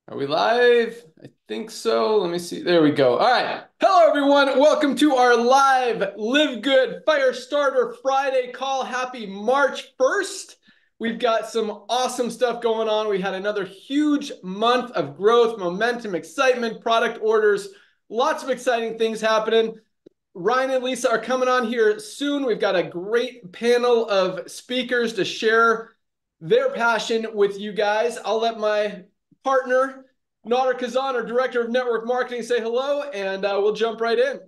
Are we live? I think so. Let me see. There we go. All right. Hello, everyone. Welcome to our live LiveGood Firestarter Friday call. Happy March 1st. We've got some awesome stuff going on. We had another huge month of growth, momentum, excitement, product orders, lots of exciting things happening. Ryan and Lisa are coming on here soon. We've got a great panel of speakers to share their passion with you guys. I'll let my partner, Nader Kazan, our Director of Network Marketing, say hello, and we'll jump right in.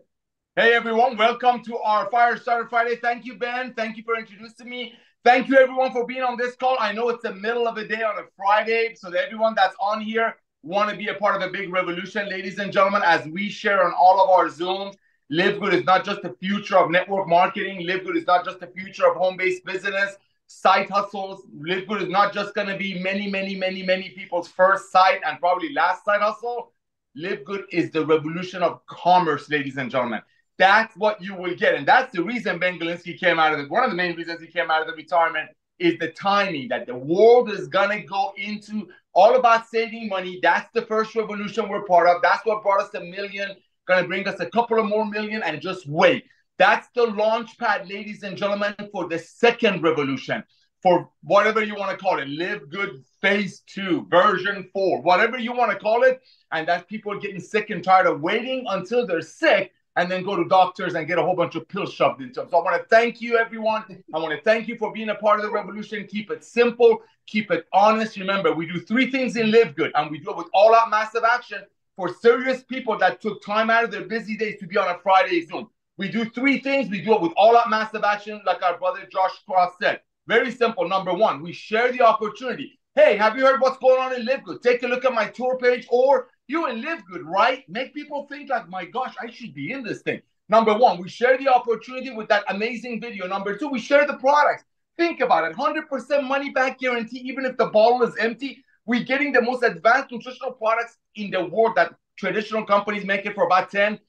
Hey, everyone. Welcome to our Firestarter Friday. Thank you, Ben. Thank you for introducing me. Thank you, everyone, for being on this call. I know it's the middle of the day on a Friday, so that everyone that's on here want to be a part of the big revolution. Ladies and gentlemen, as we share on all of our Zooms, LiveGood is not just the future of network marketing. LiveGood is not just the future of home-based business, side hustles. LiveGood is not just going to be many people's first site and probably last side hustle. LiveGood is the revolution of commerce, ladies and gentlemen. That's what you will get. And that's the reason Ben Galinsky came out of it. One of the main reasons he came out of the retirement is the timing that the world is going to go into all about saving money. That's the first revolution we're part of. That's what brought us $1 million, going to bring us a couple of more million, and just wait. That's the launch pad, ladies and gentlemen, for the second revolution, for whatever you want to call it, LiveGood Phase 2, version 4, whatever you want to call it. And that's people getting sick and tired of waiting until they're sick and then go to doctors and get a whole bunch of pills shoved into them. So I want to thank you, everyone. I want to thank you for being a part of the revolution. Keep it simple. Keep it honest. Remember, we do 3 things in LiveGood, and we do it with all-out massive action for serious people that took time out of their busy days to be on a Friday Zoom. We do 3 things. We do it with all-out massive action, like our brother Josh Cross said. Very simple. Number 1, we share the opportunity. Hey, have you heard what's going on in LiveGood? Take a look at my tour page, or you in LiveGood, right? Make people think like, my gosh, I should be in this thing. Number 1, we share the opportunity with that amazing video. Number 2, we share the products. Think about it, 100% money back guarantee, even if the bottle is empty. We're getting the most advanced nutritional products in the world that traditional companies make it for about 10,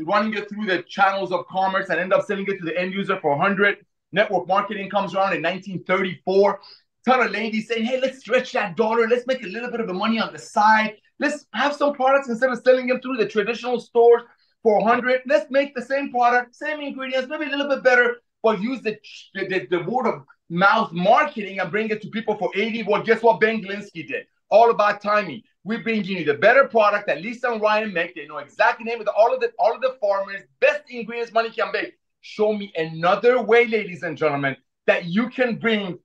running it through the channels of commerce and end up selling it to the end user for 100. Network marketing comes around in 1934. Ton of ladies saying, hey, let's stretch that dollar. Let's make a little bit of the money on the side. Let's have some products instead of selling them through the traditional stores for 100. Let's make the same product, same ingredients, maybe a little bit better, but use the word of mouth marketing and bring it to people for 80. Well, guess what Ben Galinsky did? All about timing. We're bringing you the better product that Lisa and Ryan make. They know exactly the name of all of the farmers, best ingredients money can make. Show me another way, ladies and gentlemen, that you can bring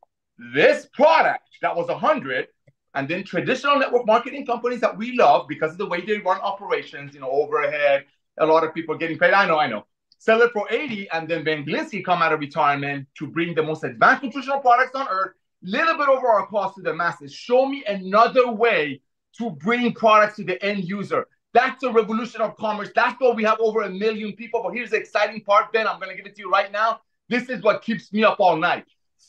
this product that was 100, and then traditional network marketing companies that we love because of the way they run operations, overhead, a lot of people getting paid. I know. Sell it for 80, and then Ben Galinsky come out of retirement to bring the most advanced nutritional products on earth, little bit over our cost to the masses. Show me another way to bring products to the end user. That's a revolution of commerce. That's why we have over 1 million people. But here's the exciting part, Ben. I'm going to give it to you right now. This is what keeps me up all night.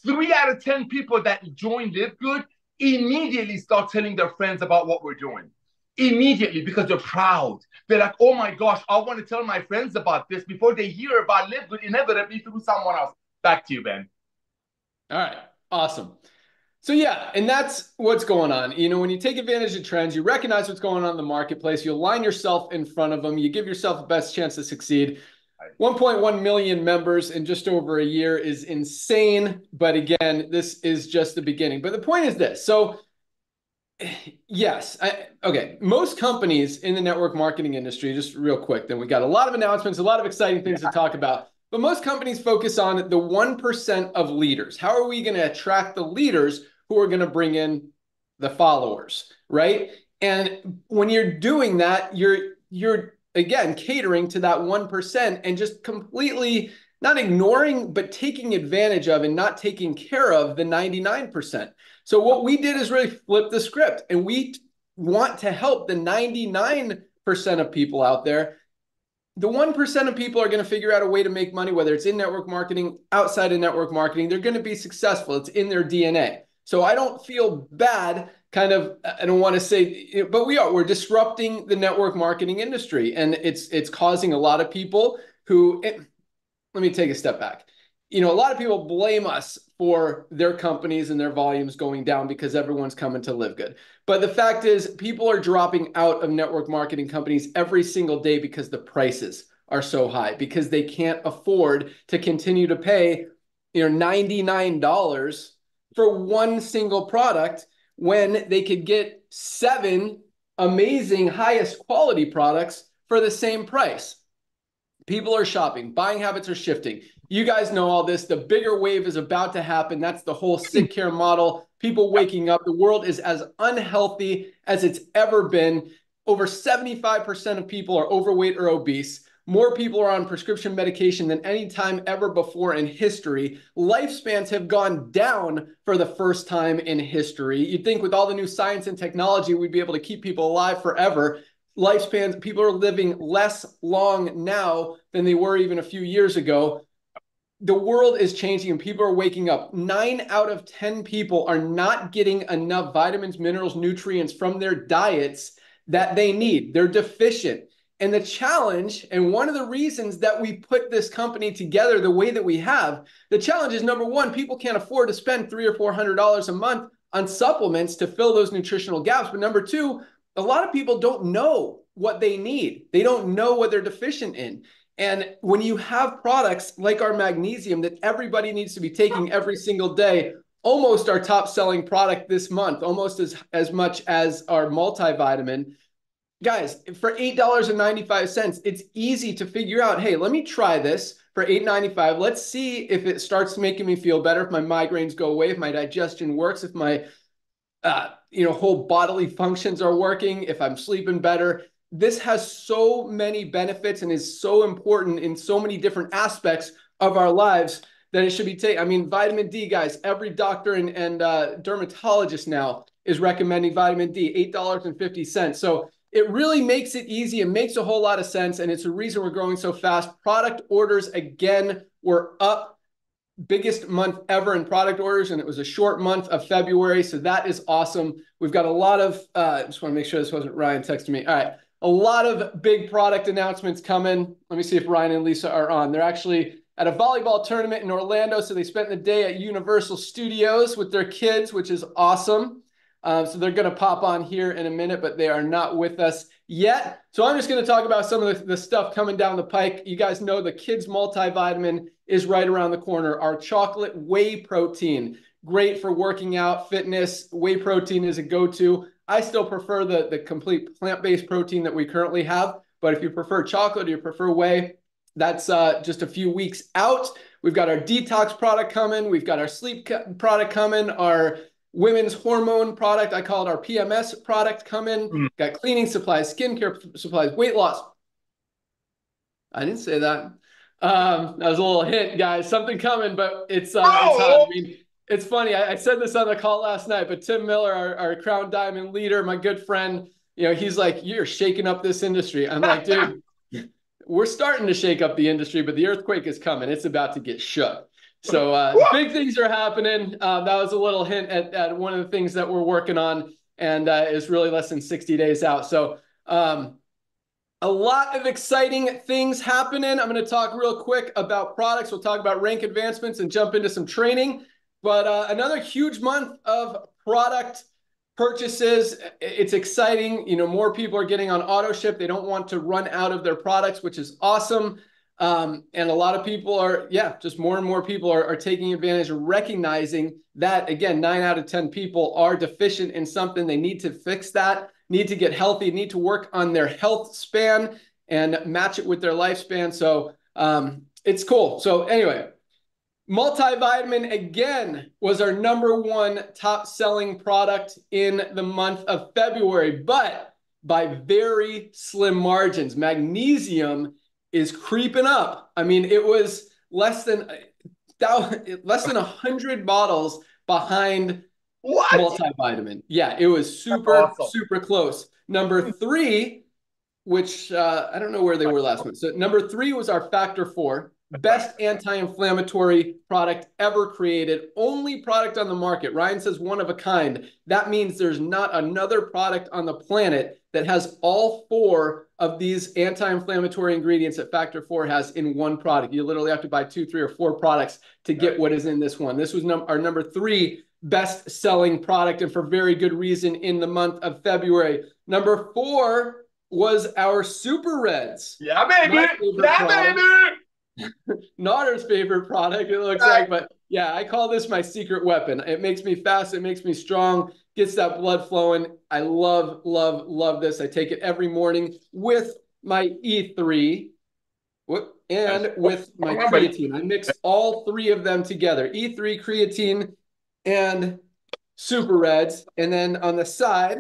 3 out of 10 people that join LiveGood immediately start telling their friends about what we're doing. Immediately, because they're proud. They're like, oh my gosh, I want to tell my friends about this before they hear about LiveGood inevitably through someone else. Back to you, Ben. All right. Awesome. So yeah, and that's what's going on. When you take advantage of trends, you recognize what's going on in the marketplace, you align yourself in front of them, you give yourself the best chance to succeed. 1.1 million members in just over a year is insane. But again, this is just the beginning. But the point is this. So yes, okay. Most companies in the network marketing industry, just real quick, then we got a lot of announcements, a lot of exciting things to talk about. But most companies focus on the 1% of leaders. How are we going to attract the leaders who are going to bring in the followers, right? And when you're doing that, you're again catering to that 1% and just completely not ignoring, but taking advantage of and not taking care of the 99%. So what we did is really flip the script, and we want to help the 99% of people out there. The 1% of people are going to figure out a way to make money, whether it's in network marketing, outside of network marketing. They're going to be successful. It's in their DNA. So I don't feel bad, I don't want to say, but we're disrupting the network marketing industry. And it's causing a lot of people let me take a step back. A lot of people blame us for their companies and their volumes going down because everyone's coming to LiveGood. But the fact is, people are dropping out of network marketing companies every single day because the prices are so high, because they can't afford to continue to pay, $99 for one single product when they could get 7 amazing highest quality products for the same price. People are shopping, buying habits are shifting. You guys know all this. The bigger wave is about to happen. That's the whole sick care model. People waking up. The world is as unhealthy as it's ever been. Over 75% of people are overweight or obese. More people are on prescription medication than any time ever before in history. Lifespans have gone down for the first time in history. You'd think with all the new science and technology, we'd be able to keep people alive forever. Lifespans, people are living less long now than they were even a few years ago. The world is changing and people are waking up. 9 out of 10 people are not getting enough vitamins, minerals, nutrients from their diets that they need. They're deficient. And the challenge, and one of the reasons that we put this company together the way that we have, the challenge is, number one, people can't afford to spend $300 or $400 a month on supplements to fill those nutritional gaps. But number two, a lot of people don't know what they need. They don't know what they're deficient in. And when you have products like our magnesium that everybody needs to be taking every single day, almost our top selling product this month, almost as much as our multivitamin, guys, for $8.95, it's easy to figure out, hey, let me try this for $8.95. Let's see if it starts making me feel better, if my migraines go away, if my digestion works, if my whole bodily functions are working, if I'm sleeping better. This has so many benefits and is so important in so many different aspects of our lives that it should be taken. I mean, vitamin D, guys, every doctor and dermatologist now is recommending vitamin D, $8.50. So it really makes it easy. It makes a whole lot of sense. And it's a reason we're growing so fast. Product orders, again, were up. Biggest month ever in product orders, and it was a short month of February, so that is awesome. We've got a lot of, just want to make sure this wasn't Ryan texting me. All right, a lot of big product announcements coming. Let me see if Ryan and Lisa are on. They're actually at a volleyball tournament in Orlando, so they spent the day at Universal Studios with their kids, which is awesome. So they're going to pop on here in a minute, but they are not with us yet. So I'm just going to talk about some of the stuff coming down the pike. You guys know the kids multivitamin is right around the corner. Our chocolate whey protein, great for working out, fitness. Whey protein is a go-to. I still prefer the complete plant-based protein that we currently have, but if you prefer chocolate or you prefer whey, that's just a few weeks out. We've got our detox product coming. We've got our sleep product coming, our women's hormone product, I call it our PMS product, coming. Got cleaning supplies, skincare supplies, weight loss. I didn't say that. That was a little hint, guys. Something coming, but it's hot. I mean, it's funny. I said this on the call last night, but Tim Miller, our Crown Diamond leader, my good friend, he's like, you're shaking up this industry. I'm like, dude, we're starting to shake up the industry, but the earthquake is coming. It's about to get shook. So big things are happening. That was a little hint at one of the things that we're working on, and is really less than 60 days out. So a lot of exciting things happening. I'm going to talk real quick about products. We'll talk about rank advancements and jump into some training. But another huge month of product purchases. It's exciting. More people are getting on auto ship. They don't want to run out of their products, which is awesome. And a lot of people are, just more and more people are taking advantage of recognizing that, again, 9 out of 10 people are deficient in something. They need to fix that, need to get healthy, need to work on their health span and match it with their lifespan. So it's cool. So anyway, multivitamin, again, was our #1 top selling product in the month of February, but by very slim margins. Magnesium is creeping up. I mean, it was less than 100 bottles behind multivitamin. Yeah, it was super close. Number 3, which I don't know where they were last month. So number 3 was our Factor 4. Best anti-inflammatory product ever created. Only product on the market. Ryan says one of a kind. That means there's not another product on the planet that has all 4 of these anti-inflammatory ingredients that Factor 4 has in one product. You literally have to buy 2, 3, or 4 products to get what is in this one. This was our number 3 best-selling product, and for very good reason, in the month of February. Number 4 was our Super Reds. Yeah, baby. Yeah, baby. Not favorite product, it looks like, but yeah, I call this my secret weapon. It makes me fast, it makes me strong, gets that blood flowing. I love, love, love this. I take it every morning with my E3 and with my creatine. I mix all 3 of them together, E3, creatine, and Super Reds. And then on the side,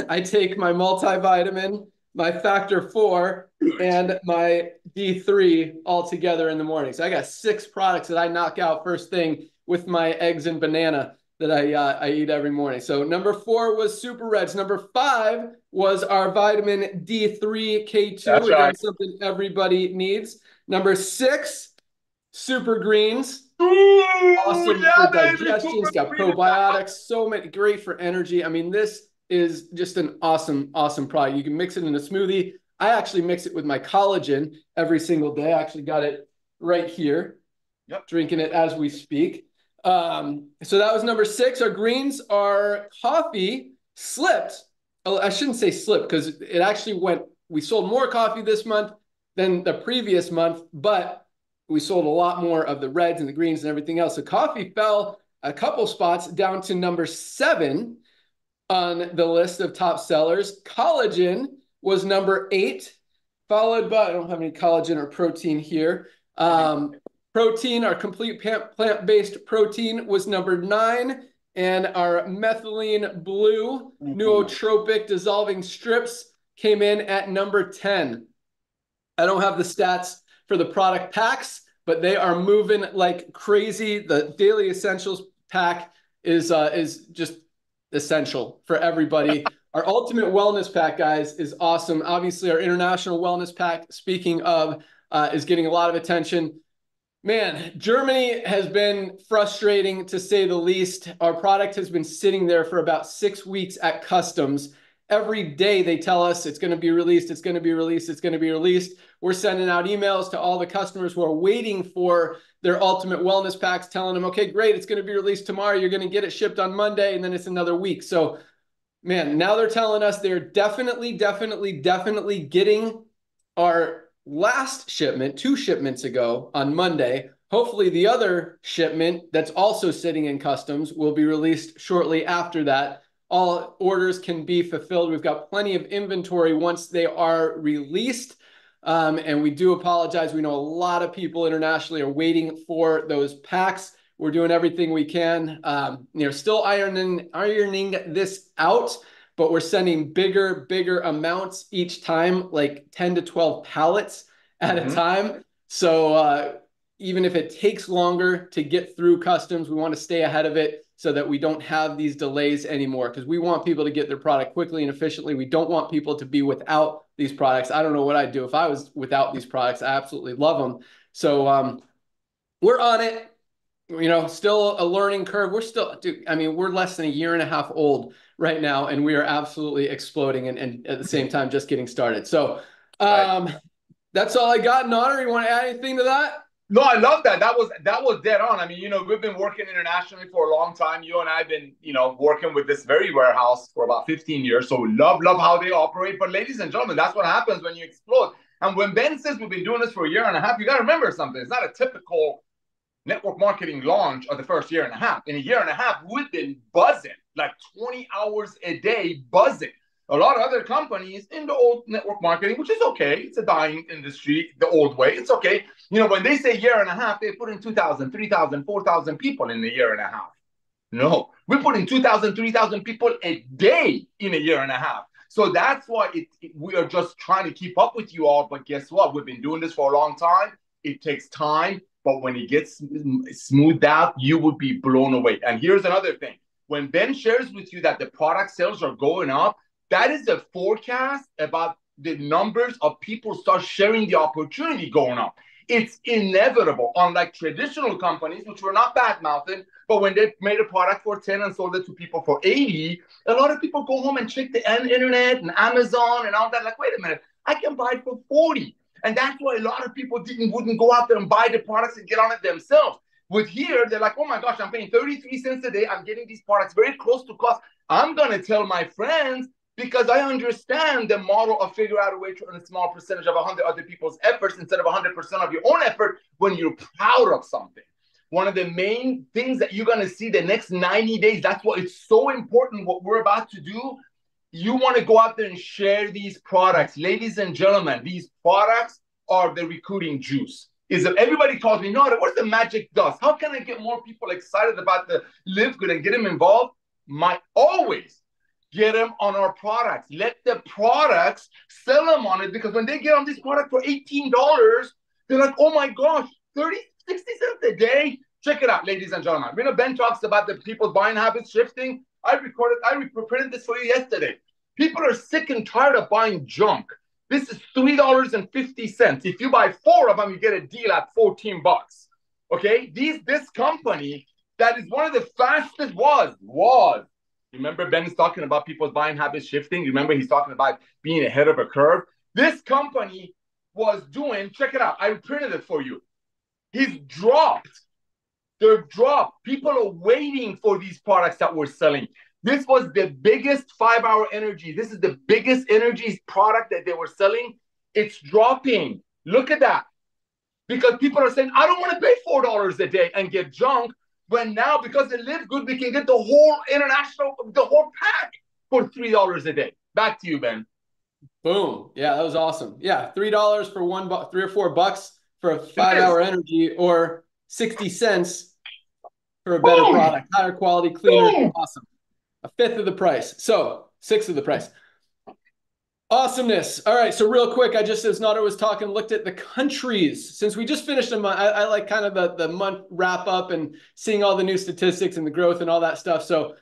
I take my multivitamin, my Factor 4, and my D3 all together in the morning. So I got 6 products that I knock out first thing with my eggs and banana that I eat every morning. So number 4 was Super Reds. Number 5 was our vitamin D3 K2. That's Again, right. something everybody needs. Number 6, Super Greens. Ooh, Awesome yeah, for baby. digestion. It's got probiotics. So many, great for energy. I mean, this is just an awesome, awesome product. You can mix it in a smoothie. I actually mix it with my collagen every single day. I actually got it right here. Yep. Drinking it as we speak. So that was number 6. Our greens, our coffee slipped. Oh, I shouldn't say slipped because it actually went, we sold more coffee this month than the previous month, but we sold a lot more of the reds and the greens and everything else. So coffee fell a couple spots down to number 7 on the list of top sellers. Collagen was number 8, followed by, I don't have any collagen or protein here. Protein, our complete plant-based protein was number 9, and our methylene blue nootropic dissolving strips came in at number 10. I don't have the stats for the product packs, but they are moving like crazy. The Daily Essentials pack is just essential for everybody. Our Ultimate Wellness Pack, guys, is awesome. Obviously, our International Wellness Pack, speaking of, is getting a lot of attention. Man, Germany has been frustrating, to say the least. Our product has been sitting there for about 6 weeks at customs. Every day they tell us it's going to be released, it's going to be released, it's going to be released. We're sending out emails to all the customers who are waiting for their Ultimate Wellness Packs, telling them, okay, great, it's going to be released tomorrow. You're going to get it shipped on Monday, and then it's another week. So, man, now they're telling us they're definitely getting our last shipment 2 shipments ago on Monday. Hopefully the other shipment that's also sitting in customs will be released shortly after that. All orders can be fulfilled. We've got plenty of inventory once they are released. And we do apologize. We know a lot of people internationally are waiting for those packs. We're doing everything we can. Still ironing this out, but we're sending bigger amounts each time, like 10 to 12 pallets at a time. So even if it takes longer to get through customs, we want to stay ahead of it so that we don't have these delays anymore, because we want people to get their product quickly and efficiently. We don't want people to be without these products. I don't know what I'd do if I was without these products. I absolutely love them. So we're on it. Still a learning curve. We're less than a year and a half old right now, and we are absolutely exploding and at the same time just getting started. So that's all I got. Nader, you want to add anything to that? No, I love that. That was dead on. I mean, we've been working internationally for a long time. You and I have been, working with this very warehouse for about 15 years. So we love how they operate. But ladies and gentlemen, that's what happens when you explode. And when Ben says we've been doing this for a year and a half, you got to remember something. It's not a typical network marketing launch of the first year and a half. In a year and a half, we've been buzzing, like 20 hours a day buzzing. A lot of other companies in the old network marketing, which is okay. It's a dying industry, the old way. It's okay. When they say year and a half, they put in 2,000, 3,000, 4,000 people in a year and a half. No, we put in 2,000, 3,000 people a day in a year and a half. So that's why we are just trying to keep up with you all. But guess what? We've been doing this for a long time. It takes time. But when it gets smoothed out, you would be blown away. And here's another thing. When Ben shares with you that the product sales are going up, that is a forecast about the numbers of people start sharing the opportunity going up. It's inevitable. Unlike traditional companies, which were not bad mouthing, but when they made a product for 10 and sold it to people for 80, a lot of people go home and check the internet and Amazon and all that. Like, wait a minute, I can buy it for 40. And that's why a lot of people wouldn't go out there and buy the products and get on it themselves. With here, they're like, oh my gosh, I'm paying 33 cents a day. I'm getting these products very close to cost. I'm going to tell my friends because I understand the model of figure out a way to earn a small percentage of 100 other people's efforts instead of 100% of your own effort when you're proud of something. One of the main things that you're going to see the next 90 days, that's why it's so important what we're about to do. You want to go out there and share these products. Ladies and gentlemen, these products are the recruiting juice. Is that everybody calls me, no, what's the magic dust? How can I get more people excited about the LiveGood and get them involved? Always get them on our products. Let the products sell them on it, because when they get on this product for $18, they're like, oh my gosh, 30, 60 cents a day. Check it out, ladies and gentlemen. You know, Ben talks about the people's buying habits shifting. I printed this for you yesterday. People are sick and tired of buying junk. This is $3.50. If you buy 4 of them, you get a deal at $14. Okay? This company that is one of the fastest remember Ben is talking about people's buying habits shifting? Remember he's talking about being ahead of a curve? This company was doing, check it out. I printed it for you. They're dropped. People are waiting for these products that we're selling. This was the biggest 5-hour energy. This is the biggest energy product that they were selling. It's dropping. Look at that. Because people are saying, I don't want to pay $4 a day and get junk. When now, because they live good, we can get the whole pack for $3 a day. Back to you, Ben. Boom. Yeah, that was awesome. Yeah, $3 for $3 or $4 for a 5-hour energy, or 60 cents for a better product. Higher quality, cleaner. Awesome. A fifth of the price. So 1/6 of the price. Awesomeness. All right. So real quick, I just, as Nader was talking, looked at the countries. Since we just finished a month, I like kind of the month wrap up and seeing all the new statistics and the growth and all that stuff. So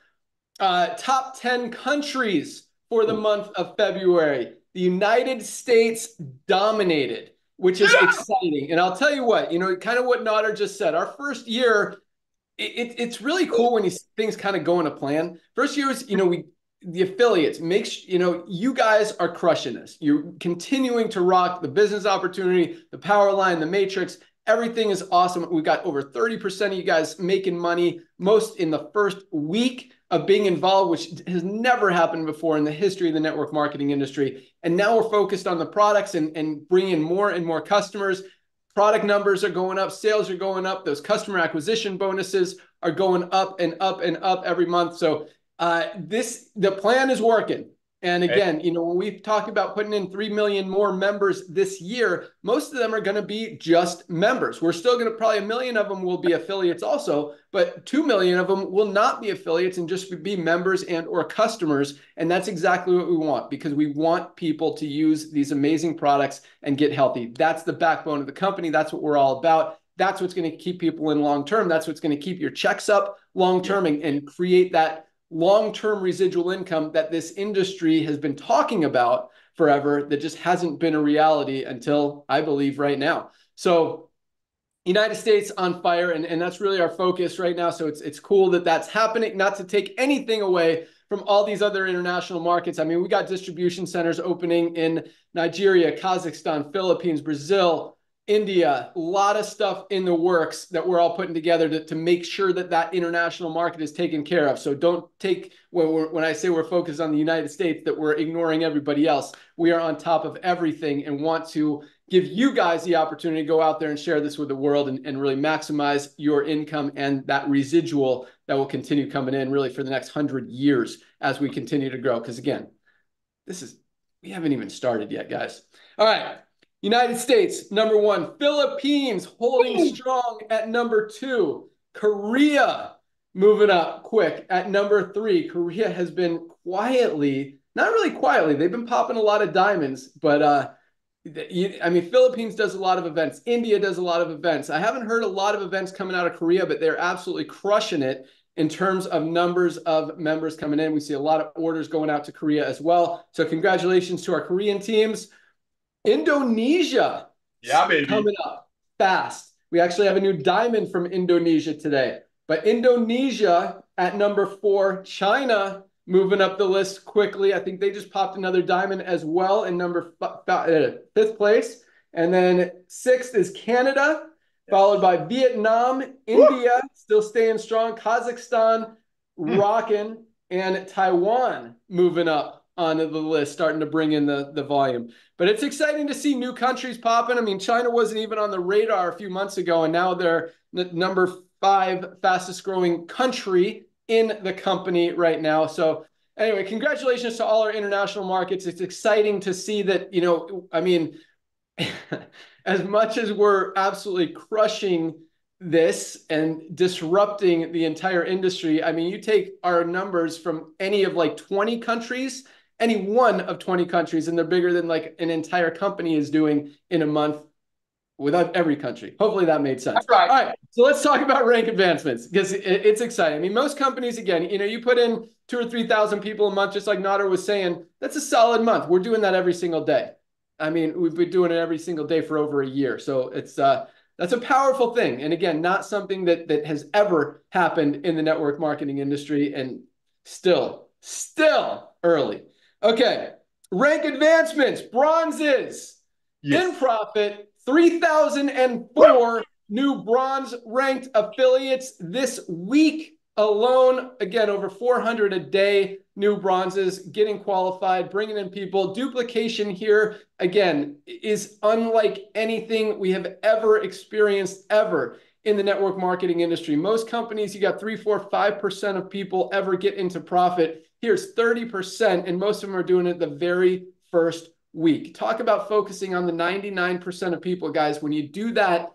top 10 countries for the month of February. The United States dominated, which is exciting. And I'll tell you what, you know, kind of what Nader just said. Our first year, it's really cool when things kind of go in a plan. First year is, you know, the affiliates, you guys are crushing this. You're continuing to rock the business opportunity, the power line, the matrix. Everything is awesome. We've got over 30% of you guys making money, most in the first week of being involved, which has never happened before in the history of the network marketing industry. And now we're focused on the products and bringing more and more customers. Product numbers are going up, sales are going up, those customer acquisition bonuses are going up and up and up every month. So the plan is working. And again, you know, when we've talked about putting in 3 million more members this year, most of them are going to be just members. We're still going to, probably 1 million of them will be affiliates also, but 2 million of them will not be affiliates and just be members and or customers. And that's exactly what we want, because we want people to use these amazing products and get healthy. That's the backbone of the company. That's what we're all about. That's what's going to keep people in long-term. That's what's going to keep your checks up long-term and create that long-term residual income that this industry has been talking about forever, that just hasn't been a reality until, I believe, right now. So United States on fire, and that's really our focus right now. So it's cool that that's happening, not to take anything away from all these other international markets. I mean, we got distribution centers opening in Nigeria, Kazakhstan, Philippines, Brazil, India, a lot of stuff in the works that we're all putting together to make sure that that international market is taken care of. So don't take, when I say we're focused on the United States, that we're ignoring everybody else. We are on top of everything and want to give you guys the opportunity to go out there and share this with the world and really maximize your income and that residual that will continue coming in really for the next 100 years as we continue to grow. Because again, we haven't even started yet, guys. All right. United States, number 1. Philippines holding strong at number 2. Korea moving up quick at number 3. Korea has been quietly, not really quietly, they've been popping a lot of diamonds, but I mean, Philippines does a lot of events. India does a lot of events. I haven't heard a lot of events coming out of Korea, but they're absolutely crushing it in terms of numbers of members coming in. We see a lot of orders going out to Korea as well. So congratulations to our Korean teams. Indonesia, yeah, baby, coming up. fast. We actually have a new diamond from Indonesia today. But Indonesia at number 4, China moving up the list quickly. I think they just popped another diamond as well in number 5th place. And then 6th is Canada, followed by Vietnam, India, still staying strong, Kazakhstan, rocking, and Taiwan moving up onto the list, starting to bring in the volume. But it's exciting to see new countries popping. I mean, China wasn't even on the radar a few months ago, and now they're the number 5 fastest growing country in the company right now. So anyway, congratulations to all our international markets. It's exciting to see that, you know, I mean, as much as we're absolutely crushing this and disrupting the entire industry, I mean, you take our numbers from any of like 20 countries, any one of 20 countries, and they're bigger than like an entire company is doing in a month without every country. Hopefully that made sense. That's right. All right, so let's talk about rank advancements because it's exciting. I mean, most companies, again, you know, you put in 2,000 or 3,000 people a month, just like Nader was saying, that's a solid month. We're doing that every single day. I mean, we've been doing it every single day for over a year. So it's that's a powerful thing. And again, not something that has ever happened in the network marketing industry, and still early. Okay, rank advancements, bronzes, in profit, 3,004 new bronze ranked affiliates this week alone. Again, over 400 a day, new bronzes getting qualified, bringing in people. Duplication here, again, is unlike anything we have ever experienced ever in the network marketing industry. Most companies, you got 3, 4, 5% of people ever get into profit. Here's 30%, and most of them are doing it the very first week. Talk about focusing on the 99% of people, guys. When you do that,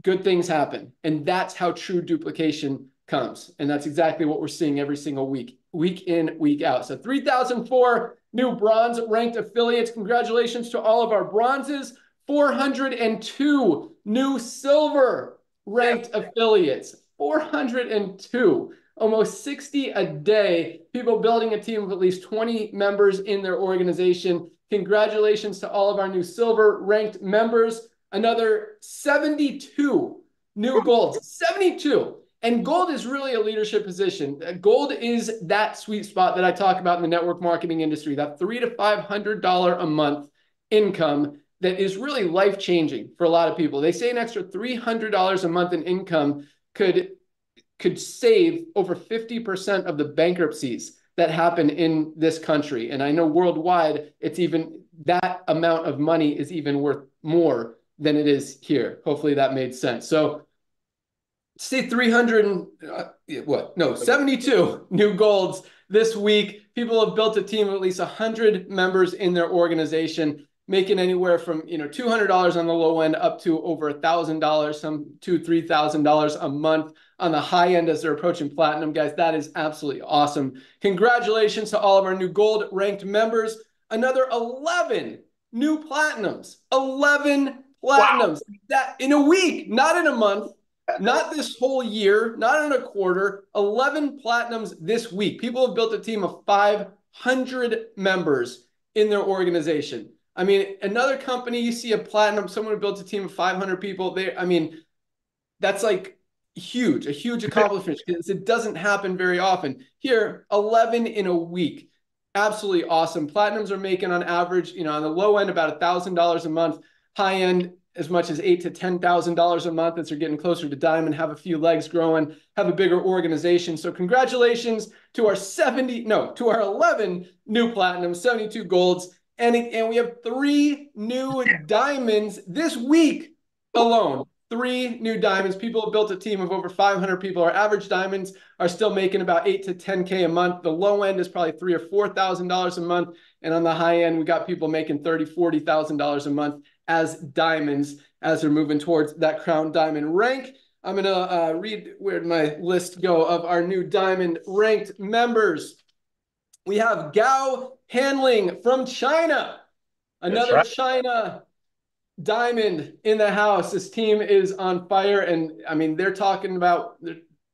good things happen. And that's how true duplication comes. And that's exactly what we're seeing every single week, week in, week out. So 3,004 new bronze ranked affiliates. Congratulations to all of our bronzes. 402 new silver ranked affiliates. 402. Almost 60 a day. People building a team of at least 20 members in their organization. Congratulations to all of our new silver ranked members. Another 72 new golds. 72. And gold is really a leadership position. Gold is that sweet spot that I talk about in the network marketing industry, that $300 to $500 a month income that is really life-changing for a lot of people. They say an extra $300 a month in income could save over 50% of the bankruptcies that happen in this country. And I know worldwide, it's even that amount of money is even worth more than it is here. Hopefully that made sense. So say 72 new golds this week. People have built a team of at least 100 members in their organization, making anywhere from $200 on the low end up to over $1,000, some $2,000, $3,000 a month on the high end as they're approaching platinum. Guys, that is absolutely awesome. Congratulations to all of our new gold ranked members. Another 11 new platinums. 11 platinums. Wow. That in a week, not in a month. Not this whole year, not in a quarter, 11 platinums this week. People have built a team of 500 members in their organization. I mean, another company, you see a platinum, someone who built a team of 500 people. That's like huge, a huge accomplishment because it doesn't happen very often. Here, 11 in a week. Absolutely awesome. Platinums are making on average, on the low end, about $1,000 a month, high end, as much as $8,000 to $10,000 a month as they're getting closer to diamond, have a few legs growing, have a bigger organization. So congratulations to our 11 new platinums, 72 golds, and we have 3 new diamonds this week alone. 3 new diamonds. People have built a team of over 500 people. Our average diamonds are still making about $8,000 to $10,000 a month. The low end is probably $3,000 or $4,000 a month. And on the high end, we got people making $30,000, $40,000 a month as diamonds as they're moving towards that crown diamond rank. I'm going to read where'd my list go of our new diamond ranked members. We have Gao Hanling from China. Another China diamond in the house. This team is on fire. And I mean, they're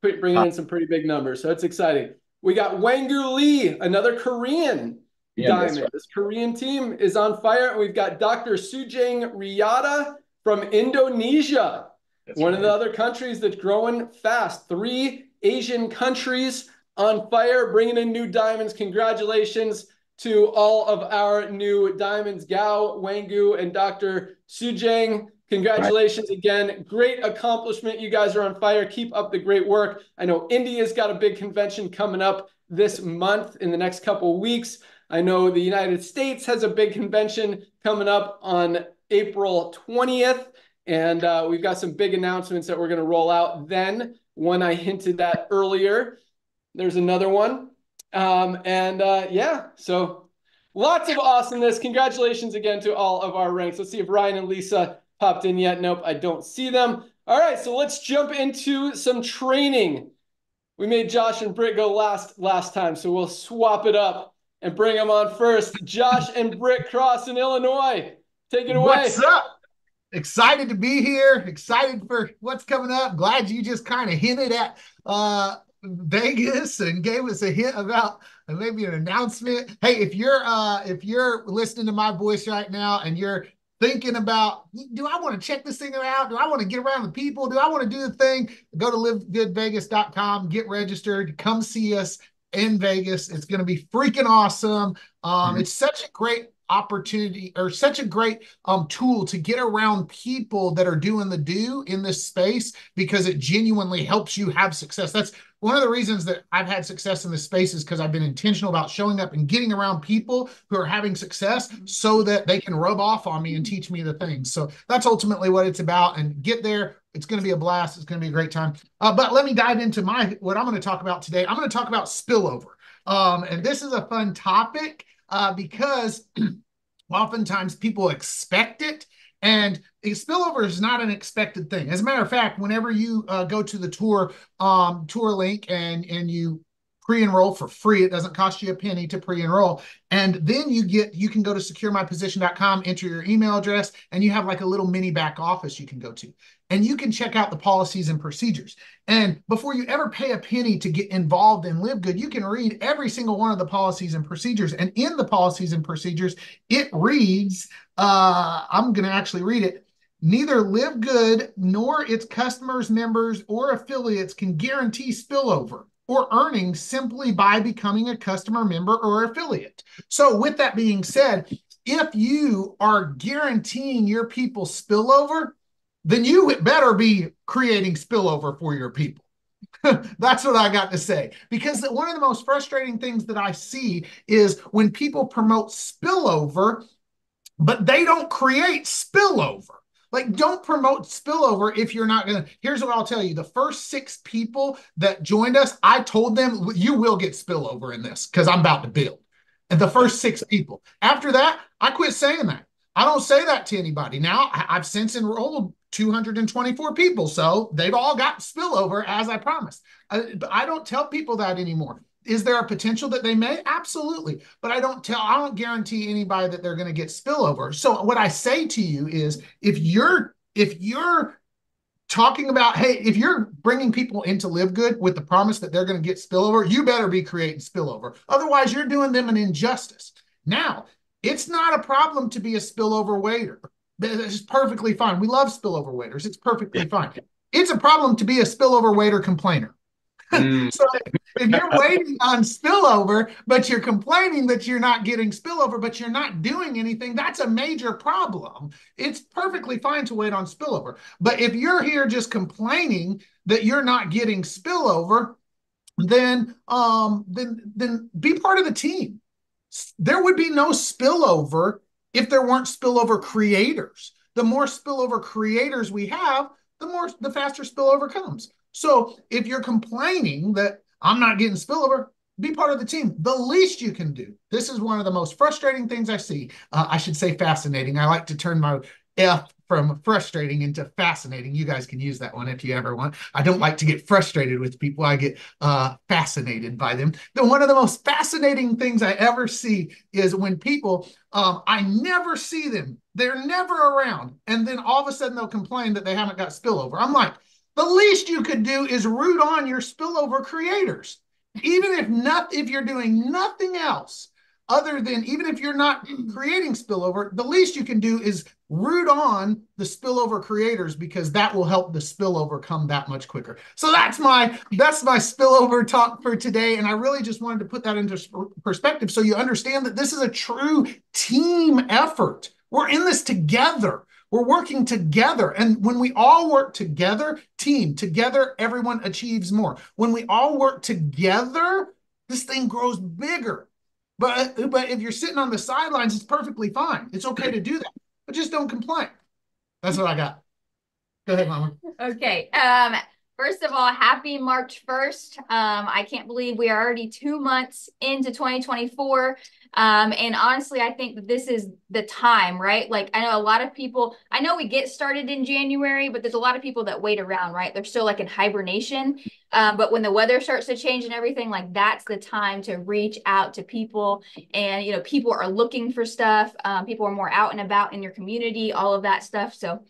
bringing in some pretty big numbers. So it's exciting. We got Wangu Lee, another Korean diamond. Right. This Korean team is on fire. We've got Dr. Sujang Riyada from Indonesia, That's one right. of the other countries that's growing fast. 3 Asian countries on fire, bringing in new diamonds. Congratulations to all of our new diamonds, Gao, Wangu, and Dr. Sujang. Congratulations again. Great accomplishment. You guys are on fire. Keep up the great work. I know India's got a big convention coming up this month in the next couple of weeks. I know the United States has a big convention coming up on April 20th. And we've got some big announcements that we're going to roll out then. One I hinted at earlier. There's another one. Yeah, so lots of awesomeness. Congratulations again to all of our ranks. Let's see if Ryan and Lisa popped in yet. Nope, I don't see them. All right, so let's jump into some training. We made Josh and Britt go last time, so we'll swap it up and bring them on first. Josh and Britt Cross in Illinois. Take it away. What's up? Excited to be here. Excited for what's coming up. Glad you just kind of hinted at Vegas and gave us a hint about maybe an announcement. Hey, if you're listening to my voice right now and you're thinking about, do I want to check this thing out? Do I want to get around the people? Do I want to do the thing? Go to livegoodvegas.com, get registered, come see us in Vegas. It's going to be freaking awesome. It's such a great opportunity, or such a great tool to get around people that are doing the do in this space, because it genuinely helps you have success. That's one of the reasons that I've had success in this space, is because I've been intentional about showing up and getting around people who are having success so that they can rub off on me and teach me the things. So that's ultimately what it's about. And get there. It's going to be a blast. It's going to be a great time. But let me dive into what I'm going to talk about today. I'm going to talk about spillover. And this is a fun topic because oftentimes people expect it, and a spillover is not an expected thing. As a matter of fact, whenever you go to the tour link and you pre-enroll for free, it doesn't cost you a penny to pre-enroll, and then you can go to securemyposition.com, enter your email address, and you have like a little mini back office you can go to, and you can check out the policies and procedures. And before you ever pay a penny to get involved in LiveGood, you can read every single one of the policies and procedures. And in the policies and procedures, it reads, I'm going to actually read it. Neither LiveGood nor its customers, members, or affiliates can guarantee spillover or earnings simply by becoming a customer, member, or affiliate. So with that being said, if you are guaranteeing your people spillover, then you better be creating spillover for your people. That's what I got to say. Because one of the most frustrating things that I see is when people promote spillover, but they don't create spillover. Like, don't promote spillover if you're not going to. Here's what I'll tell you. The first 6 people that joined us, I told them, you will get spillover in this because I'm about to build. And the first 6 people. After that, I quit saying that. I don't say that to anybody. Now, I've since enrolled 224 people, so they've all got spillover as I promised. But I don't tell people that anymore. Is there a potential that they may? Absolutely. But I don't guarantee anybody that they're going to get spillover. So what I say to you is, if you're talking about, hey, if you're bringing people into LiveGood with the promise that they're going to get spillover, you better be creating spillover. Otherwise, you're doing them an injustice. Now, it's not a problem to be a spillover waiter. It's perfectly fine. We love spillover waiters. It's perfectly fine. It's a problem to be a spillover waiter complainer. So if you're waiting on spillover, but you're complaining that you're not getting spillover, but you're not doing anything, that's a major problem. It's perfectly fine to wait on spillover. But if you're here just complaining that you're not getting spillover, then be part of the team. There would be no spillover if there weren't spillover creators. The more spillover creators we have, the faster spillover comes. So if you're complaining that I'm not getting spillover, be part of the team. The least you can do. This is one of the most frustrating things I see. I should say fascinating. I like to turn my F from frustrating into fascinating. You guys can use that one if you ever want. I don't like to get frustrated with people. I get fascinated by them. One of the most fascinating things I ever see is when people, I never see them. They're never around. And then all of a sudden they'll complain that they haven't got spillover. I'm like, the least you could do is root on your spillover creators. Even if you're doing nothing else, other than, even if you're not creating spillover, the least you can do is root on the spillover creators, because that will help the spillover come that much quicker. So that's my spillover talk for today. And I really just wanted to put that into perspective so you understand that this is a true team effort. We're in this together. We're working together. And when we all work together, team, together, everyone achieves more. When we all work together, this thing grows bigger. But if you're sitting on the sidelines, it's perfectly fine. It's okay to do that, but just don't complain. That's what I got. Go ahead, Mama. Okay. First of all, happy March 1st. I can't believe we are already 2 months into 2024. And honestly, I think that this is the time, right? Like, I know a lot of people, I know we get started in January, but there's a lot of people that wait around, right? They're still like in hibernation. But when the weather starts to change and everything, like that's the time to reach out to people. And, you know, people are looking for stuff. People are more out and about in your community, all of that stuff. So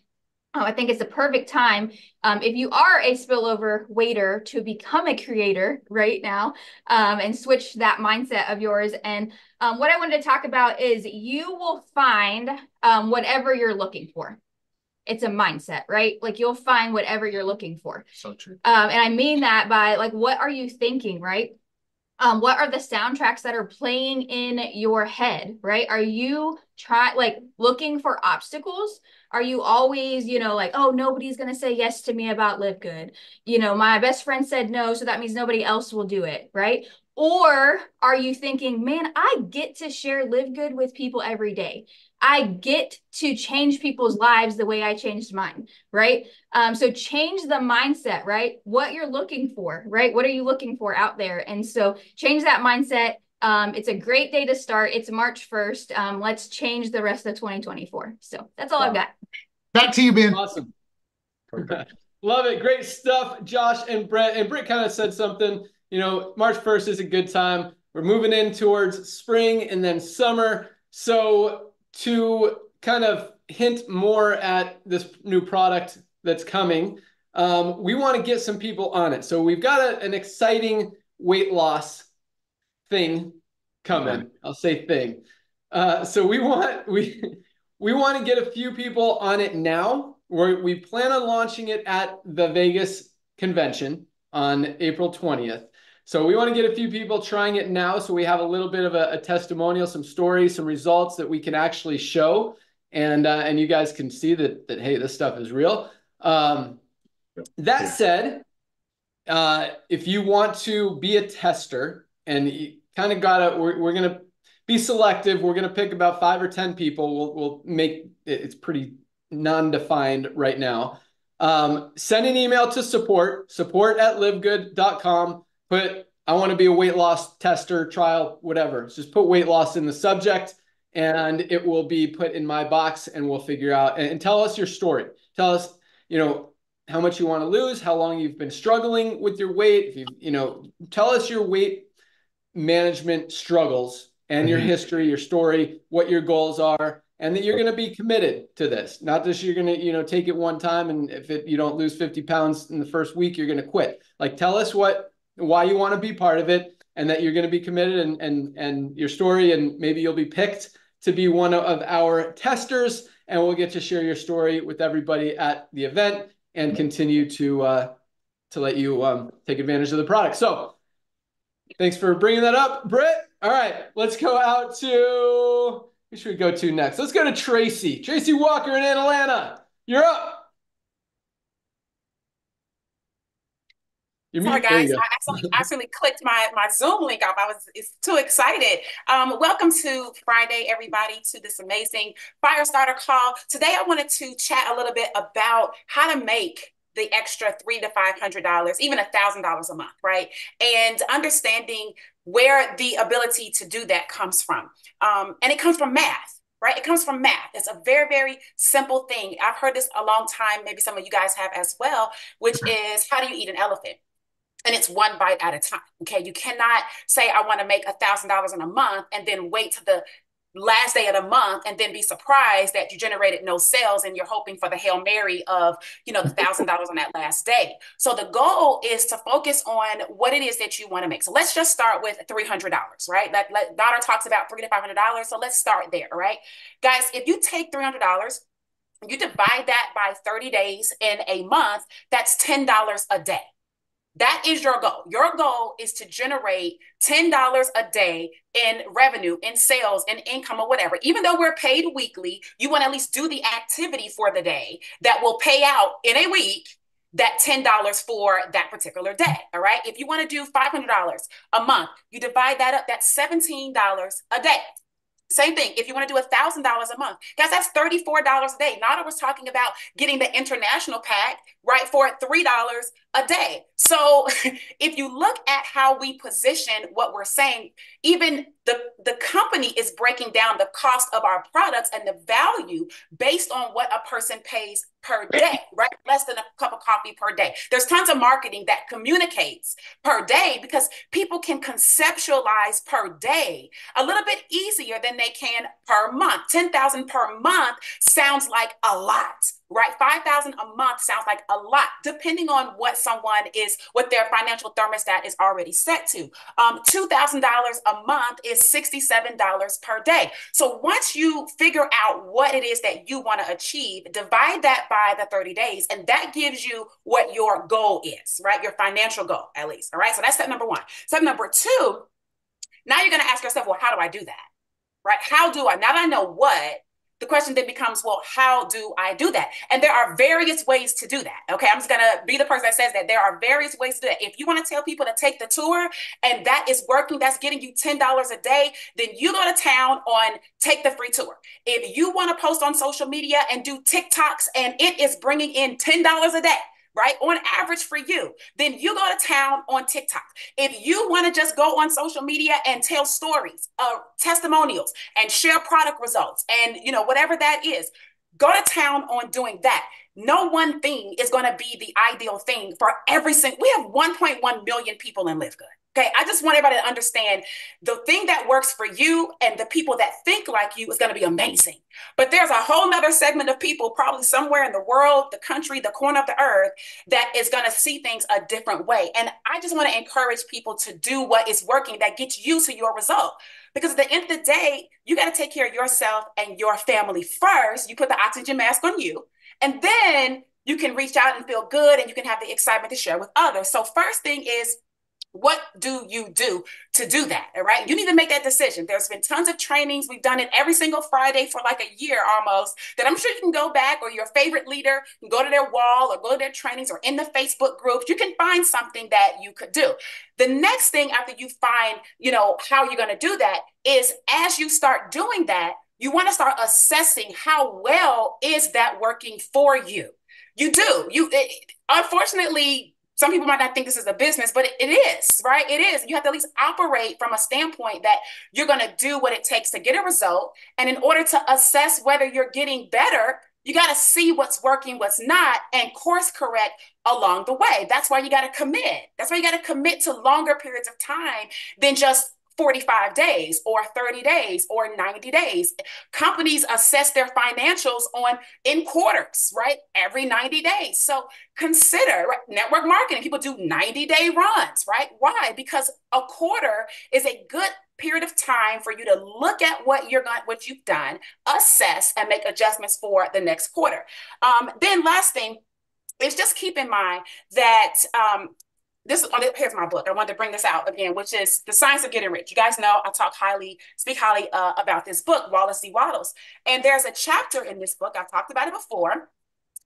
I think it's the perfect time, if you are a spillover waiter, to become a creator right now, and switch that mindset of yours. And what I wanted to talk about is you will find whatever you're looking for. It's a mindset, right? Like you'll find whatever you're looking for. So true. And I mean that by like, what are you thinking, right? What are the soundtracks that are playing in your head, right? Are you looking for obstacles? Are you always, you know, like, oh, nobody's going to say yes to me about LiveGood. You know, my best friend said no, so that means nobody else will do it, right? Or are you thinking, man, I get to share LiveGood with people every day. I get to change people's lives the way I changed mine, right? So change the mindset, right? What you're looking for, right? What are you looking for out there? And so change that mindset. It's a great day to start. It's March 1st. Let's change the rest of 2024. So that's all I've got. Back to you, Ben. Awesome. Love it. Great stuff, Josh and Brett. And Brett kind of said something, you know, March 1st is a good time. We're moving in towards spring and then summer. So to kind of hint more at this new product that's coming, we want to get some people on it. So we've got an exciting weight loss thing coming. Okay. I'll say thing. So we want to get a few people on it now. We plan on launching it at the Vegas convention on April 20th. So we want to get a few people trying it now, so we have a little bit of a testimonial, some stories, some results that we can actually show, and you guys can see that hey, this stuff is real. That said, if you want to be a tester, and you kind of we're gonna be selective. We're gonna pick about 5 or 10 people. We'll make it's pretty non-defined right now. Send an email to support@livegood.com. Put, I want to be a weight loss tester, trial, whatever. Just put weight loss in the subject, and it will be put in my box, and we'll figure out, and tell us your story. Tell us, you know, how much you want to lose, how long you've been struggling with your weight. If you know, tell us your weight management struggles and your history, your story, what your goals are, and that you're going to be committed to this. Not just you're going to, you know, take it one time, and if you don't lose 50 pounds in the first week, you're going to quit. Like, tell us why you want to be part of it, and that you're going to be committed, and your story, and maybe you'll be picked to be one of our testers, and we'll get to share your story with everybody at the event and continue to let you take advantage of the product. So thanks for bringing that up, Britt. All right, let's go out to, who should we go to next? Let's go to Tracy. Tracy Walker in Atlanta. You're up. Sorry, guys. I accidentally clicked my Zoom link off. It's too excited. Welcome to Friday, everybody, to this amazing Firestarter call. Today, I wanted to chat a little bit about how to make the extra $300 to $500, even $1,000 a month, right? And understanding where the ability to do that comes from. And it comes from math. Right? It comes from math. It's a very, very simple thing. I've heard this a long time. Maybe some of you guys have as well, which is, how do you eat an elephant? And it's one bite at a time. Okay. You cannot say, I want to make $1,000 in a month and then wait to the last day of the month and then be surprised that you generated no sales and you're hoping for the Hail Mary of, the $1,000 on that last day. So the goal is to focus on what it is that you want to make. So let's just start with $300, right? Donna talks about $300 to $500. So let's start there, right? Guys, if you take $300, you divide that by 30 days in a month, that's $10 a day. That is your goal. Your goal is to generate $10 a day in revenue, in sales, in income, or whatever. Even though we're paid weekly, you want to at least do the activity for the day that will pay out in a week that $10 for that particular day. All right. If you want to do $500 a month, you divide that up, that's $17 a day. Same thing. If you want to do $1,000 a month, guys, that's $34 a day. Nada was talking about getting the international pack, right, for $3 a day. So if you look at how we position what we're saying, even the company is breaking down the cost of our products and the value based on what a person pays per day, right? Less than a cup of coffee per day. There's tons of marketing that communicates per day because people can conceptualize per day a little bit easier than they can per month. 10,000 per month sounds like a lot, right? 5,000 a month sounds like a lot, depending on what their financial thermostat is already set to. $2,000 a month is $67 per day. So once you figure out what it is that you want to achieve, divide that by the 30 days, and that gives you what your goal is, right? Your financial goal, at least. All right. So that's step number one. Step number two, now you're going to ask yourself, well, how do I do that? Right? How do I, now that I know what, the question then becomes, well, how do I do that? And there are various ways to do that. Okay, I'm just going to be the person that says that there are various ways to do that. If you want to tell people to take the tour and that is working, that's getting you $10 a day, then you go to town on take the free tour. If you want to post on social media and do TikToks and it is bringing in $10 a day, right, on average for you, then you go to town on TikTok. If you want to just go on social media and tell stories, testimonials, and share product results, and whatever that is, go to town on doing that. No one thing is going to be the ideal thing for every single. We have 1.1 million people in LiveGood. Okay, I just want everybody to understand the thing that works for you and the people that think like you is going to be amazing. But there's a whole nother segment of people probably somewhere in the world, the country, the corner of the earth that is going to see things a different way. And I just want to encourage people to do what is working that gets you to your result. Because at the end of the day, you got to take care of yourself and your family first. You put the oxygen mask on you, and then you can reach out and feel good and you can have the excitement to share with others. So first thing is, what do you do to do that? All right. You need to make that decision. There's been tons of trainings. We've done it every single Friday for like a year almost, that I'm sure you can go back, or your favorite leader can go to their wall or go to their trainings or in the Facebook groups. You can find something that you could do. The next thing after you find, how you're going to do that is, as you start doing that, you want to start assessing how well is that working for you. You do. Unfortunately, some people might not think this is a business, but it is, right? It is. You have to at least operate from a standpoint that you're going to do what it takes to get a result. And in order to assess whether you're getting better, you got to see what's working, what's not, and course correct along the way. That's why you got to commit. That's why you got to commit to longer periods of time than just 45 days or 30 days or 90 days. Companies assess their financials in quarters, right? Every 90 days. So consider, right? Network marketing. People do 90-day runs, right? Why? Because a quarter is a good period of time for you to look at what you've done, assess, and make adjustments for the next quarter. Then last thing is just keep in mind that here's my book. I wanted to bring this out again, which is The Science of Getting Rich. You guys know I speak highly about this book, Wallace D. Wattles. And there's a chapter in this book, I've talked about it before,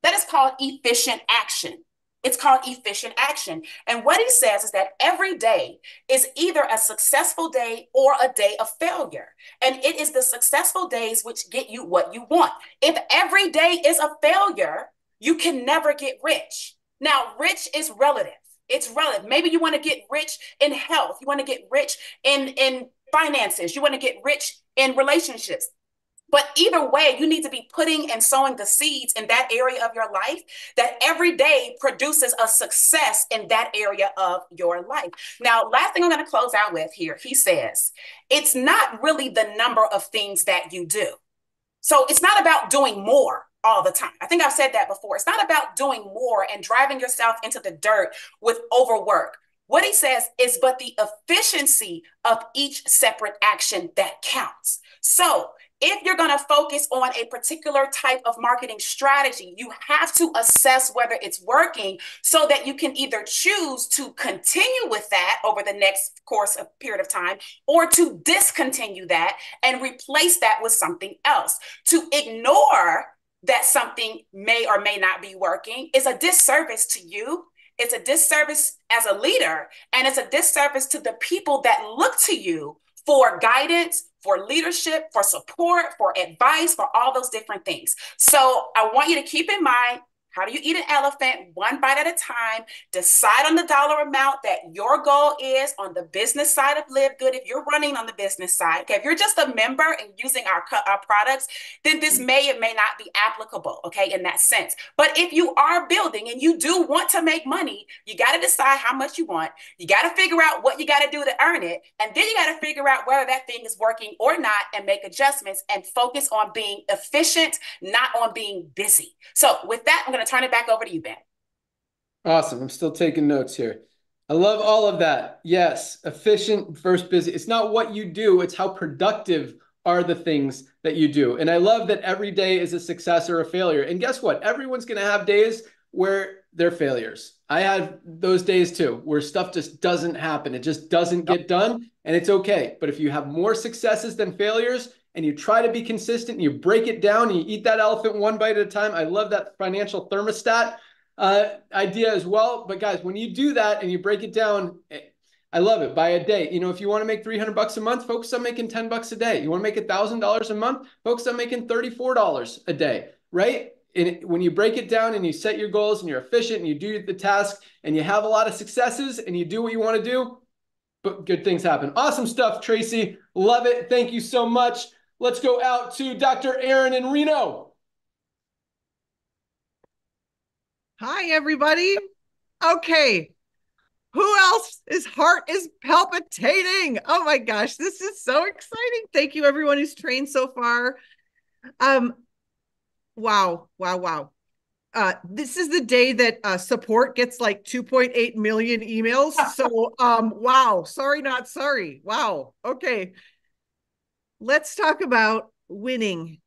that is called Efficient Action. It's called Efficient Action. And what he says is that every day is either a successful day or a day of failure. And it is the successful days which get you what you want. If every day is a failure, you can never get rich. Now, rich is relative. It's relative. Maybe you want to get rich in health. You want to get rich in finances. You want to get rich in relationships. But either way, you need to be putting and sowing the seeds in that area of your life that every day produces a success in that area of your life. Now, last thing I'm going to close out with here, he says, it's not really the number of things that you do. So it's not about doing more all the time. I think I've said that before. It's not about doing more and driving yourself into the dirt with overwork. What he says is, but the efficiency of each separate action that counts. So if you're going to focus on a particular type of marketing strategy, you have to assess whether it's working so that you can either choose to continue with that over the next period of time, or to discontinue that and replace that with something else. To ignore that something may or may not be working is a disservice to you. It's a disservice as a leader, and it's a disservice to the people that look to you for guidance, for leadership, for support, for advice, for all those different things. So I want you to keep in mind, how do you eat an elephant? One bite at a time. Decide on the dollar amount that your goal is on the business side of LiveGood. If you're running on the business side, okay, if you're just a member and using our products, then this may or may not be applicable, okay, in that sense. But if you are building and you do want to make money, you got to decide how much you want. You got to figure out what you got to do to earn it. And then you got to figure out whether that thing is working or not and make adjustments and focus on being efficient, not on being busy. So with that, I'm going to turn it back over to you, Ben. Awesome. I'm still taking notes here. I love all of that. Yes, efficient versus busy. It's not what you do, it's how productive are the things that you do. And I love that every day is a success or a failure. And guess what? Everyone's going to have days where they're failures. I have those days too, where stuff just doesn't happen. It just doesn't get done, and it's okay. But if you have more successes than failures, and you try to be consistent, and you break it down, and you eat that elephant one bite at a time. I love that financial thermostat idea as well. But guys, when you do that and you break it down, I love it by a day. You know, if you want to make $300 a month, focus on making $10 a day. You want to make $1,000 a month, focus on making $34 a day, right? And when you break it down and you set your goals and you're efficient and you do the task and you have a lot of successes and you do what you want to do, but good things happen. Awesome stuff, Tracy. Love it. Thank you so much. Let's go out to Dr. Aaron in Reno. Hi, everybody. Okay. Who else's heart is palpitating? Oh my gosh, this is so exciting. Thank you, everyone who's trained so far. Wow. This is the day that support gets like 2.8 million emails. So, wow, sorry, not sorry. Wow. Okay. Let's talk about winning.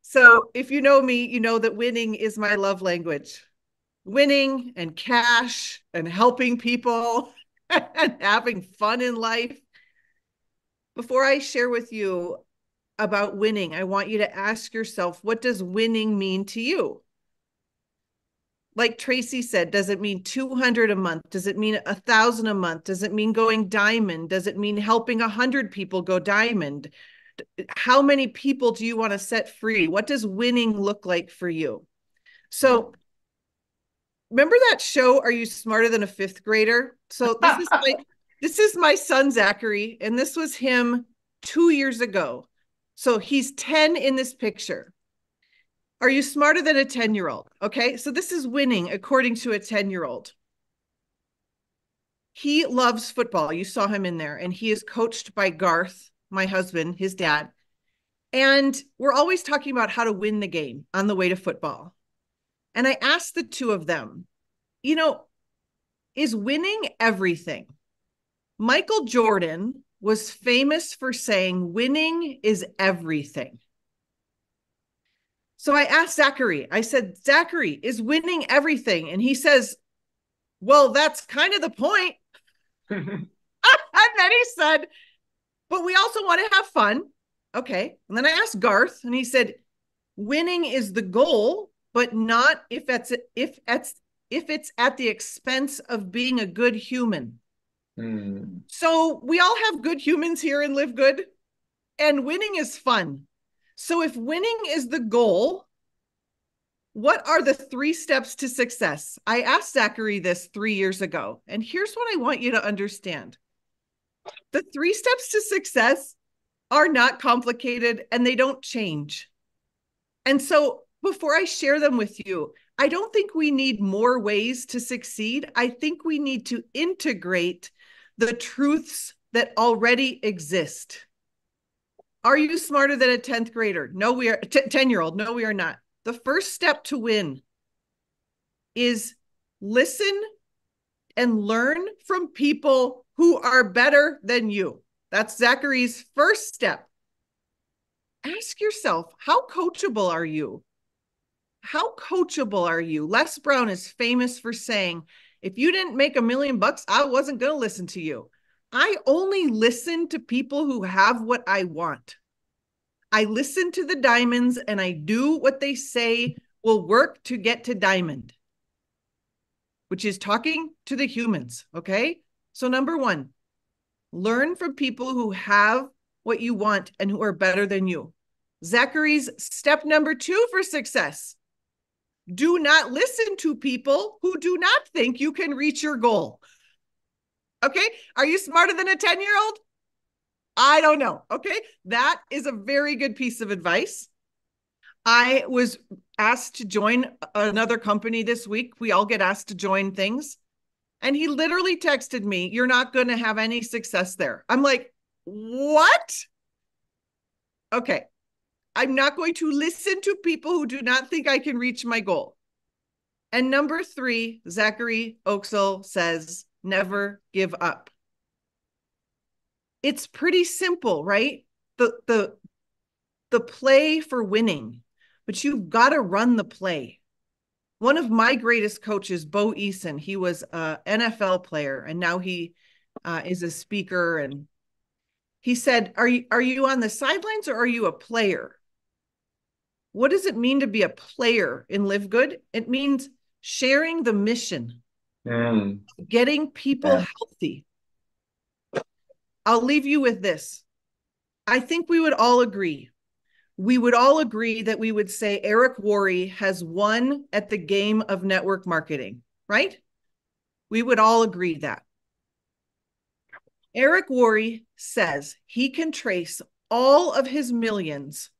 So if you know me, you know that winning is my love language. Winning and cash and helping people and having fun in life. Before I share with you about winning, I want you to ask yourself, what does winning mean to you? Like Tracy said, does it mean 200 a month? Does it mean 1,000 a month? Does it mean going diamond? Does it mean helping 100 people go diamond? How many people do you want to set free? What does winning look like for you? So remember that show, Are You Smarter Than a Fifth Grader? So this is my son, Zachary, and this was him 2 years ago. So he's 10 in this picture. Are you smarter than a 10-year-old? Okay, so this is winning according to a 10-year-old. He loves football. You saw him in there, and he is coached by Garth, my husband, his dad. And we're always talking about how to win the game on the way to football. And I asked the two of them, you know, is winning everything? Michael Jordan was famous for saying winning is everything. So I asked Zachary, I said, Zachary, is winning everything? And he says, well, that's kind of the point. And then he said, but we also want to have fun. Okay. And then I asked Garth, and he said, winning is the goal, but not if it's at the expense of being a good human. So we all have good humans here in LiveGood, and winning is fun. So if winning is the goal, what are the 3 steps to success? I asked Zachary this 3 years ago, and here's what I want you to understand. The 3 steps to success are not complicated and they don't change. And so before I share them with you, I don't think we need more ways to succeed. I think we need to integrate the truths that already exist. Are you smarter than a 10th grader? No, we are 10-year-old. No, we are not. The first step to win is listen and learn from people who are better than you. That's Zachary's first step. Ask yourself, how coachable are you? How coachable are you? Les Brown is famous for saying, if you didn't make $1 million, I wasn't going to listen to you. I only listen to people who have what I want. I listen to the diamonds and I do what they say will work to get to diamond, which is talking to the humans. Okay. So number one, learn from people who have what you want and who are better than you. Zachary's step number 2 for success. Do not listen to people who do not think you can reach your goal. Okay. Are you smarter than a 10-year-old? I don't know. Okay. That is a very good piece of advice. I was asked to join another company this week. We all get asked to join things. And he literally texted me, you're not going to have any success there. I'm like, what? Okay. I'm not going to listen to people who do not think I can reach my goal. And number 3, Zachary Oaksel says, never give up. It's pretty simple, right? The play for winning, but you've got to run the play. One of my greatest coaches, Bo Eason, he was an NFL player, and now he is a speaker. And he said, are you on the sidelines or are you a player? What does it mean to be a player in LiveGood? It means sharing the mission, getting people healthy. I'll leave you with this. I think we would all agree. We would all agree that we would say Eric Worre has won at the game of network marketing, right? We would all agree that. Eric Worre says he can trace all of his millions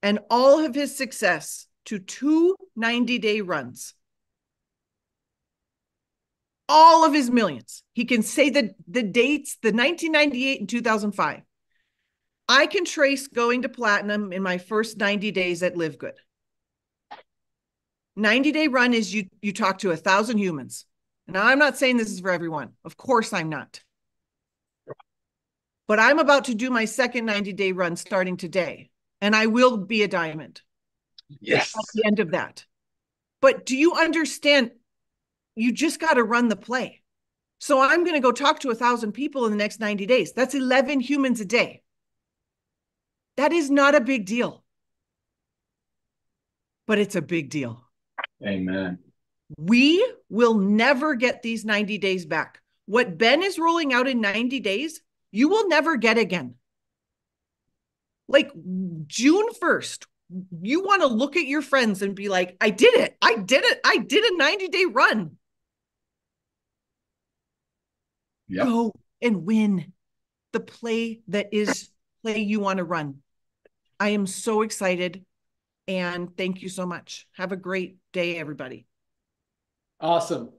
and all of his success to 2 90-day runs. All of his millions. He can say the dates, the 1998 and 2005. I can trace going to platinum in my first 90 days at LiveGood. 90-day run is you talk to 1,000 humans. Now, I'm not saying this is for everyone. Of course I'm not. But I'm about to do my second 90-day run starting today. And I will be a diamond. Yes. At the end of that. But do you understand? You just got to run the play. So I'm going to go talk to 1,000 people in the next 90 days. That's 11 humans a day. That is not a big deal. But it's a big deal. Amen. We will never get these 90 days back. What Ben is rolling out in 90 days, you will never get again. Like June 1st, you want to look at your friends and be like, I did it. I did it. I did a 90-day run. Yep. Go and win the play that is play you want to run. I am so excited. And thank you so much. Have a great day, everybody. Awesome.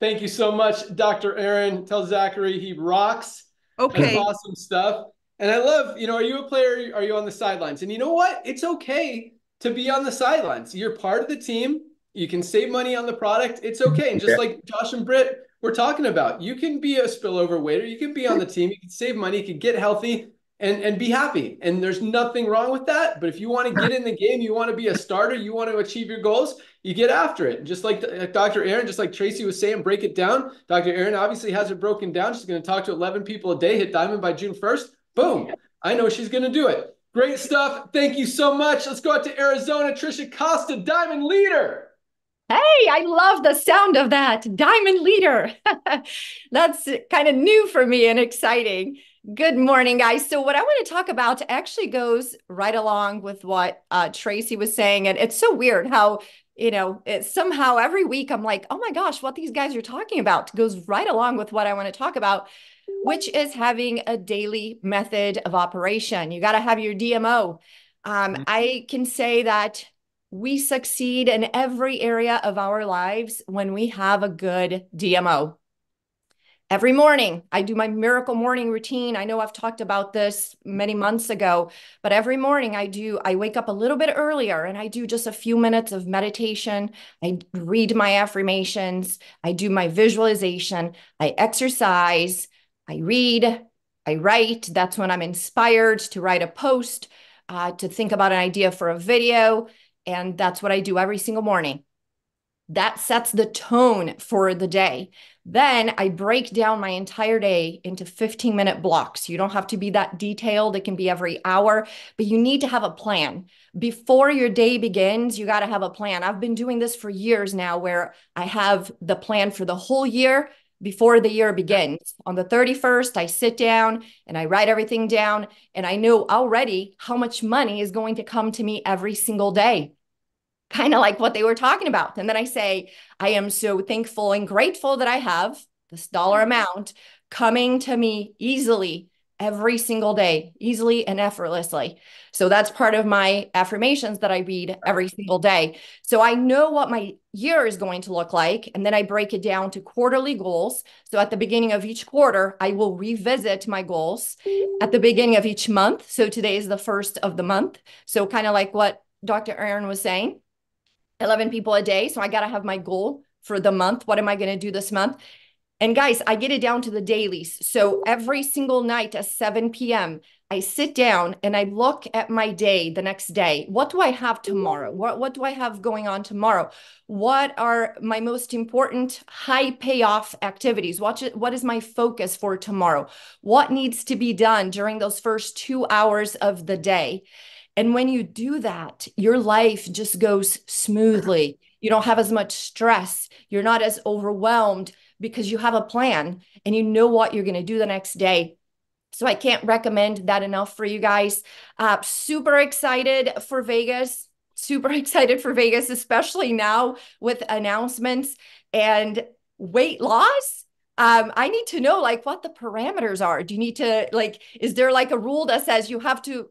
Thank you so much, Dr. Aaron. Tell Zachary he rocks. Okay. That's awesome stuff. And I love, are you a player? Are you on the sidelines? And you know what? It's okay to be on the sidelines. You're part of the team. You can save money on the product. It's okay. And just like Josh and Britt were talking about, you can be a spillover waiter. You can be on the team. You can save money. You can get healthy and be happy. And there's nothing wrong with that. But if you want to get in the game, you want to be a starter, you want to achieve your goals, you get after it. Just like Dr. Aaron, just like Tracy was saying, break it down. Dr. Aaron obviously has it broken down. She's going to talk to 11 people a day, hit diamond by June 1st. Boom. I know she's going to do it. Great stuff. Thank you so much. Let's go out to Arizona. Trisha Costa, Diamond Leader. Hey, I love the sound of that. Diamond Leader. That's kind of new for me and exciting. Good morning, guys. So what I want to talk about actually goes right along with what Tracy was saying. And it's so weird how, it's somehow every week I'm like, oh my gosh, what these guys are talking about goes right along with what I want to talk about. which is having a daily method of operation. You got to have your DMO. I can say that we succeed in every area of our lives when we have a good DMO. Every morning, I do my miracle morning routine. I know I've talked about this many months ago, but every morning I wake up a little bit earlier and I do just a few minutes of meditation. I read my affirmations. I do my visualization. I exercise. I read. I write. That's when I'm inspired to write a post, to think about an idea for a video. And that's what I do every single morning. That sets the tone for the day. Then I break down my entire day into 15-minute blocks. You don't have to be that detailed. It can be every hour, but you need to have a plan. Before your day begins, you got to have a plan. I've been doing this for years now where I have the plan for the whole year before the year begins. On the 31st, I sit down and I write everything down, and I know already how much money is going to come to me every single day. Kind of like what they were talking about. And then I say, I am so thankful and grateful that I have this dollar amount coming to me easily every single day, easily and effortlessly. So that's part of my affirmations that I read every single day. So I know what my year is going to look like. And then I break it down to quarterly goals. So at the beginning of each quarter, I will revisit my goals at the beginning of each month. So today is the first of the month. So kind of like what Dr. Aaron was saying. 11 people a day. So I got to have my goal for the month. What am I going to do this month? And guys, I get it down to the dailies. So every single night at 7 p.m., I sit down and I look at my day the next day. What do I have tomorrow? What do I have going on tomorrow? What are my most important high payoff activities? What is my focus for tomorrow? What needs to be done during those first 2 hours of the day? And when you do that, your life just goes smoothly. You don't have as much stress. You're not as overwhelmed because you have a plan and you know what you're going to do the next day. So I can't recommend that enough for you guys. Super excited for Vegas. Super excited for Vegas, especially now with announcements and weight loss. I need to know like what the parameters are. Do you need to like, is there like a rule that says you have to,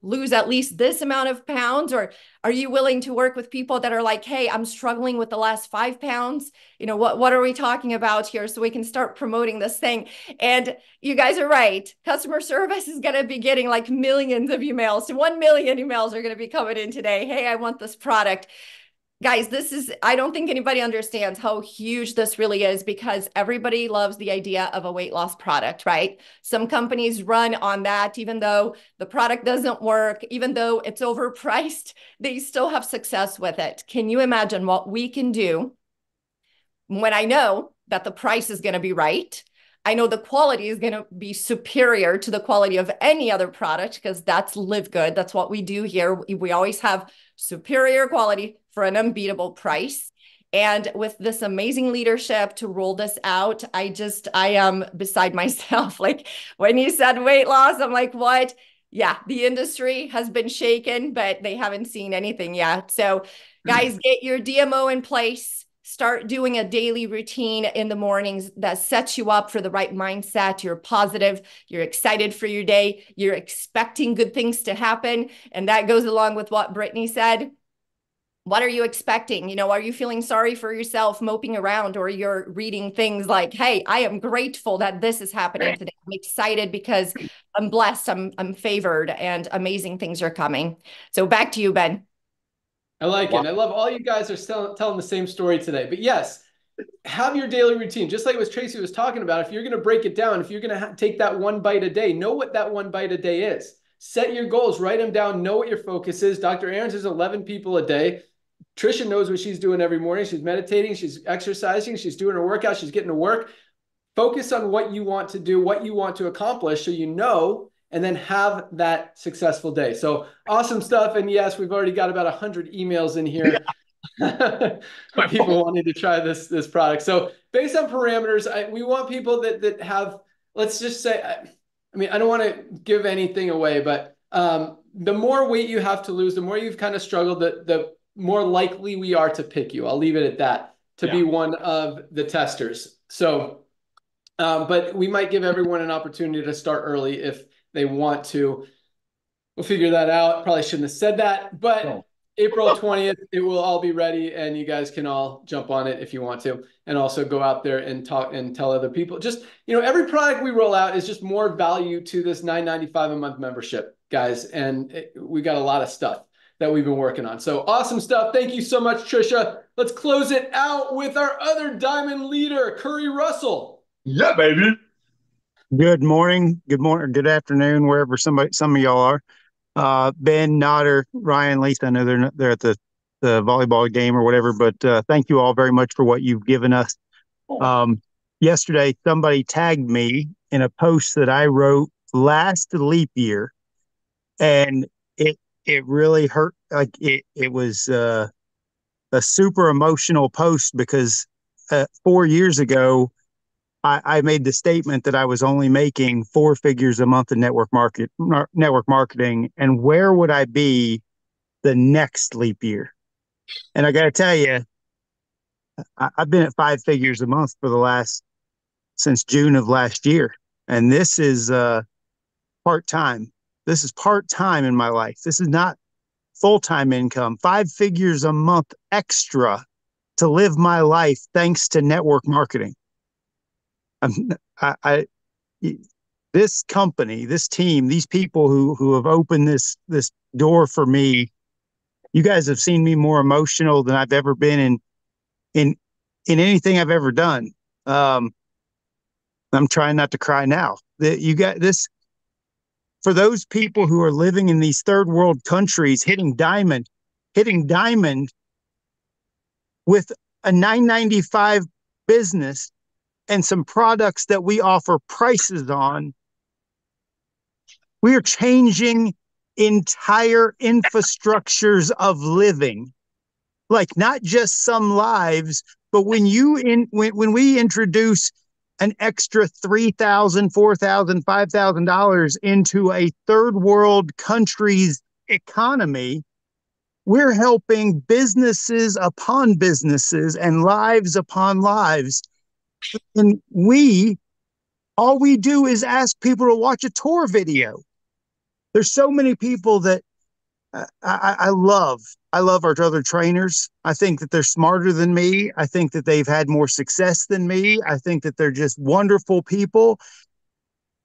lose at least this amount of pounds? Or are you willing to work with people that are like, hey, I'm struggling with the last 5 pounds? What are we talking about here? So we can start promoting this thing. And you guys are right. Customer service is going to be getting like millions of emails. So 1 million emails are going to be coming in today. Hey, I want this product. Guys, I don't think anybody understands how huge this really is because everybody loves the idea of a weight loss product, right? Some companies run on that, even though the product doesn't work, even though it's overpriced, they still have success with it. Can you imagine what we can do when I know that the price is going to be right? I know the quality is going to be superior to the quality of any other product because that's LiveGood. That's what we do here. We always have superior quality for an unbeatable price. And with this amazing leadership to roll this out, I am beside myself. Like when you said weight loss, I'm like, what? Yeah, the industry has been shaken, but they haven't seen anything yet. So guys, get your DMO in place. Start doing a daily routine in the mornings that sets you up for the right mindset. You're positive. You're excited for your day. You're expecting good things to happen. And that goes along with what Brittany said. What are you expecting? Are you feeling sorry for yourself, moping around, or you're reading things like, hey, I am grateful that this is happening today. I'm excited because I'm blessed. I'm favored and amazing things are coming. So back to you, Ben. I like it. I love all you guys are telling the same story today. But yes, have your daily routine. Just like what Tracy was talking about, if you're going to break it down, if you're going to take that 1 bite a day, know what that 1 bite a day is. Set your goals, write them down, know what your focus is. Dr. Aaron's is 11 people a day. Trisha knows what she's doing every morning. She's meditating, she's exercising, she's doing her workout, she's getting to work. Focus on what you want to do, what you want to accomplish so you know, and then have that successful day. So awesome stuff. And yes, we've already got about 100 emails in here. People wanting to try this product. So based on parameters, we want people that have, let's just say, I don't want to give anything away, but the more weight you have to lose, the more you've kind of struggled, the more likely we are to pick you. I'll leave it at that, to be one of the testers. So But we might give everyone an opportunity to start early if they want to. We'll figure that out. Probably shouldn't have said that, but no. April 20th, it will all be ready, and you guys can all jump on it if you want to, and also go out there and talk and tell other people. Just, every product we roll out is just more value to this $9.95 a month membership, guys. And we got a lot of stuff that we've been working on. So awesome stuff. Thank you so much, Trisha. Let's close it out with our other diamond leader, Curry Russell. Yeah, baby. Good morning. Good afternoon, wherever some of y'all are. Ben, Nodder, Ryan, Lisa, I know they're at the volleyball game or whatever, but thank you all very much for what you've given us. Yesterday, somebody tagged me in a post that I wrote last leap year, and it really hurt. Like it was a super emotional post because 4 years ago, I made the statement that I was only making 4 figures a month in network marketing, and where would I be the next leap year? And I got to tell you, I've been at 5 figures a month since June of last year, and this is part-time. This is part-time in my life. This is not full-time income. 5 figures a month extra to live my life thanks to network marketing. This company, this team, these people who have opened this door for me, you guys have seen me more emotional than I've ever been in anything I've ever done. I'm trying not to cry now. You got this for those people who are living in these third world countries, hitting diamond with a $9.95 business and some products that we offer prices on. We are changing entire infrastructures of living, like not just some lives, but when we introduce an extra $3,000, $4,000, $5,000 into a third world country's economy, we're helping businesses upon businesses and lives upon lives. And all we do is ask people to watch a tour video. There's so many people that I love. I love our other trainers. I think that they're smarter than me. I think that they've had more success than me. I think that they're just wonderful people.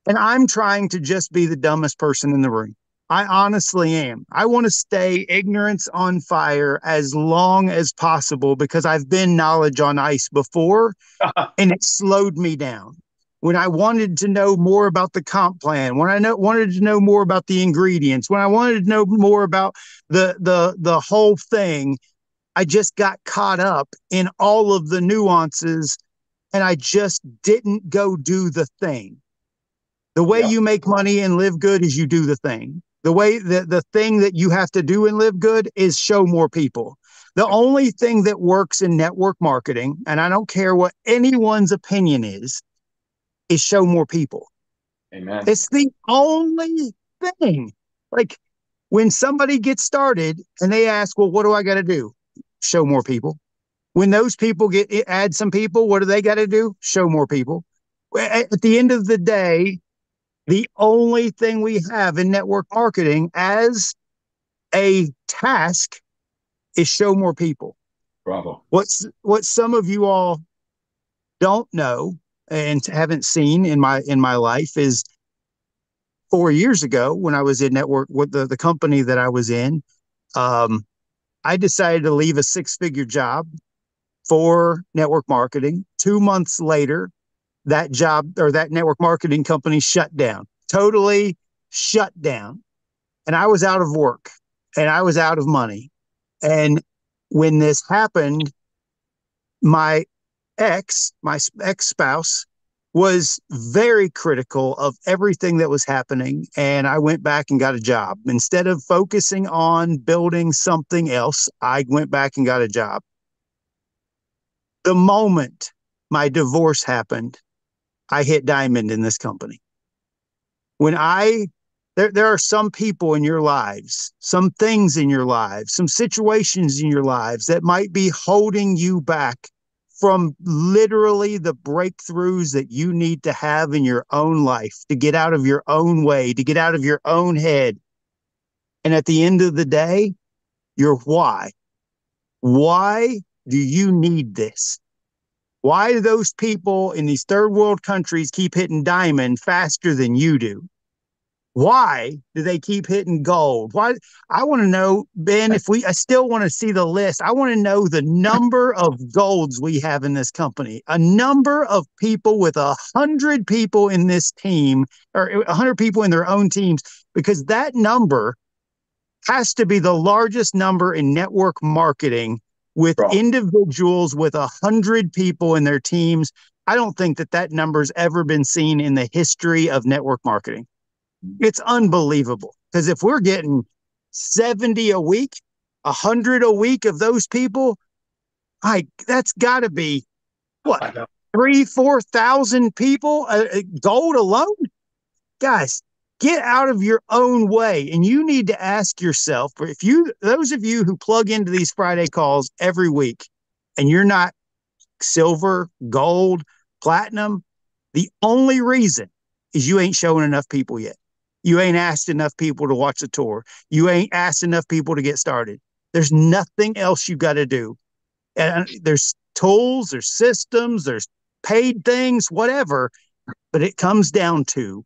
And I'm trying to just be the dumbest person in the room. I honestly am. I want to stay ignorance on fire as long as possible because I've been knowledge on ice before and it slowed me down. When I wanted to know more about the comp plan, when I wanted to know more about the ingredients, when I wanted to know more about the whole thing, I just got caught up in all of the nuances and I just didn't go do the thing. The way you make money and live good is you do the thing. The way the thing that you have to do and live good is show more people. The only thing that works in network marketing, and I don't care what anyone's opinion is show more people. Amen. It's the only thing. Like when somebody gets started and they ask, well, what do I got to do? Show more people. When those people add some people, what do they got to do? Show more people. At the end of the day, the only thing we have in network marketing as a task is show more people. Bravo. What some of you all don't know and haven't seen in my life is 4 years ago when I was in network with the company that I was in, I decided to leave a 6-figure job for network marketing. 2 months later, that job or that network marketing company shut down, totally shut down. And I was out of work and I was out of money. And when this happened, my ex-spouse was very critical of everything that was happening. And I went back and got a job. Instead of focusing on building something else, I went back and got a job. The moment my divorce happened, I hit diamond in this company. There are some people in your lives, some things in your lives, some situations in your lives that might be holding you back from literally the breakthroughs that you need to have in your own life to get out of your own way, to get out of your own head. And at the end of the day, your why. Why do you need this? Why do those people in these third world countries keep hitting diamond faster than you do? Why do they keep hitting gold? Why? I want to know, Ben, I still want to see the list. I want to know the number of golds we have in this company, a number of people with 100 people in this team or 100 people in their own teams, because that number has to be the largest number in network marketing with individuals with 100 people in their teams. I don't think that number's ever been seen in the history of network marketing. It's unbelievable, because if we're getting 70 a week, 100 a week of those people, that's got to be what, 3,000-4,000 people gold alone? Guys, get out of your own way, and you need to ask yourself, those of you who plug into these Friday calls every week, and you're not silver, gold, platinum, the only reason is you ain't showing enough people yet. You ain't asked enough people to watch the tour. You ain't asked enough people to get started. There's nothing else you got to do. And there's tools, there's systems, there's paid things, whatever. But it comes down to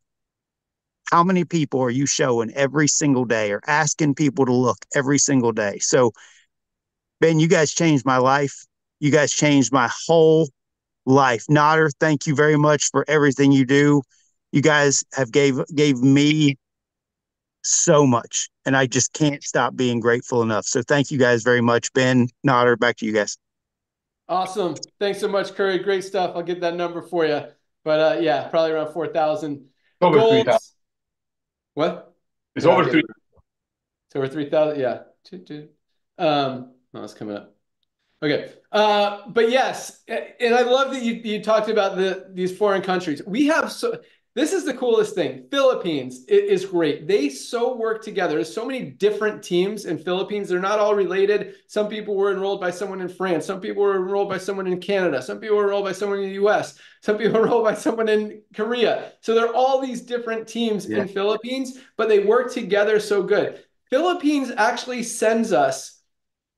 how many people are you showing every single day or asking people to look every single day. So, Ben, you guys changed my life. You guys changed my whole life. Nader, thank you very much for everything you do. You guys have gave me so much, and I just can't stop being grateful enough. So thank you guys very much. Ben, Nader, back to you guys. Awesome. Thanks so much, Curry. Great stuff. I'll get that number for you. But yeah, probably around 4,000. Over 3,000. What? It's over 3,000. It's over 3,000. Yeah. No, it's coming up. Okay. But yes, and I love that you talked about these foreign countries. This is the coolest thing. Philippines is great. They so work together. There's so many different teams in Philippines. They're not all related. Some people were enrolled by someone in France. Some people were enrolled by someone in Canada. Some people were enrolled by someone in the US. Some people were enrolled by someone in Korea. So there are all these different teams in Philippines, but they work together so good. Philippines actually sends us,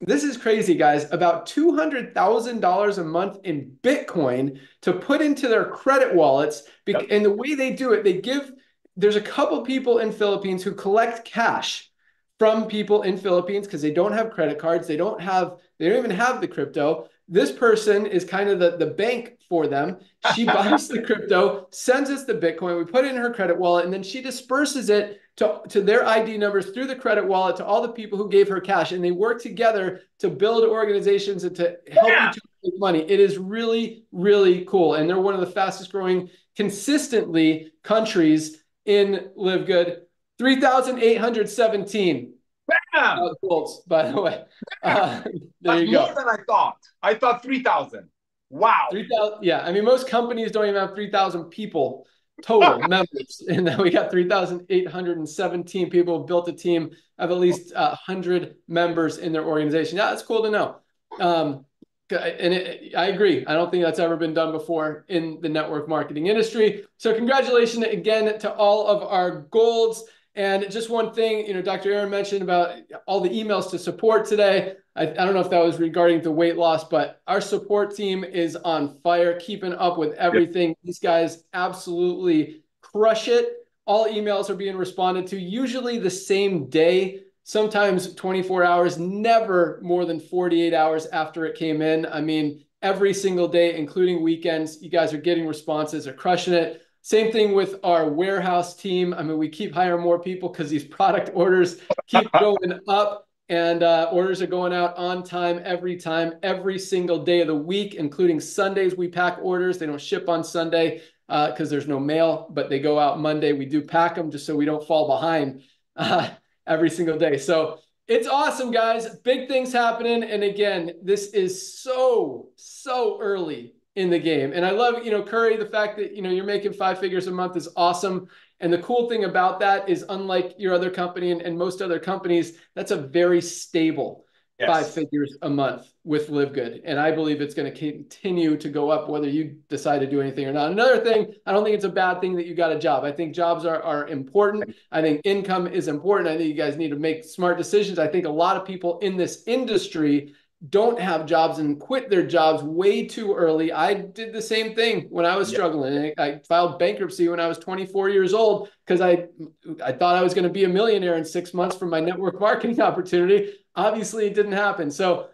this is crazy, guys, about $200,000 a month in Bitcoin to put into their credit wallets. And the way they do it, there's a couple people in Philippines who collect cash from people in Philippines because they don't have credit cards. They don't even have the crypto. This person is kind of the bank for them. She buys the crypto, sends us the Bitcoin, we put it in her credit wallet, and then she disperses it to their ID numbers through the credit wallet to all the people who gave her cash. And they work together to build organizations and to help each other make money. It is really, really cool. And they're one of the fastest growing consistently countries in LiveGood. 3,817. Golds, by the way. There That's you go. more than I thought. I thought 3,000. Wow. 3,000. Yeah. I mean, most companies don't even have 3,000 people total members. And then we got 3,817 people who built a team of at least 100 members in their organization. Yeah, that's cool to know. I agree. I don't think that's ever been done before in the network marketing industry. So congratulations again to all of our golds. And just one thing, Dr. Aaron mentioned about all the emails to support today. I don't know if that was regarding the weight loss, but our support team is on fire, keeping up with everything. These guys absolutely crush it. All emails are being responded to, usually the same day, sometimes 24 hours, never more than 48 hours after it came in. I mean, every single day, including weekends, you guys are getting responses, are crushing it. Same thing with our warehouse team. I mean, we keep hiring more people because these product orders keep going up. And orders are going out on time, every single day of the week, including Sundays. We pack orders. They don't ship on Sunday because there's no mail, but they go out Monday. We do pack them just so we don't fall behind every single day. So it's awesome, guys. Big things happening. And again, this is so early in the game. And I love, Curry, the fact that, you're making 5 figures a month is awesome. And the cool thing about that is, unlike your other company and most other companies, that's a very stable 5 figures a month with LiveGood. And I believe it's going to continue to go up whether you decide to do anything or not. Another thing, I don't think it's a bad thing that you got a job. I think jobs are important. I think income is important. I think you guys need to make smart decisions. I think a lot of people in this industry don't have jobs and quit their jobs way too early. I did the same thing when I was struggling. I filed bankruptcy when I was 24 years old because I thought I was going to be a millionaire in 6 months from my network marketing opportunity. Obviously, it didn't happen. So,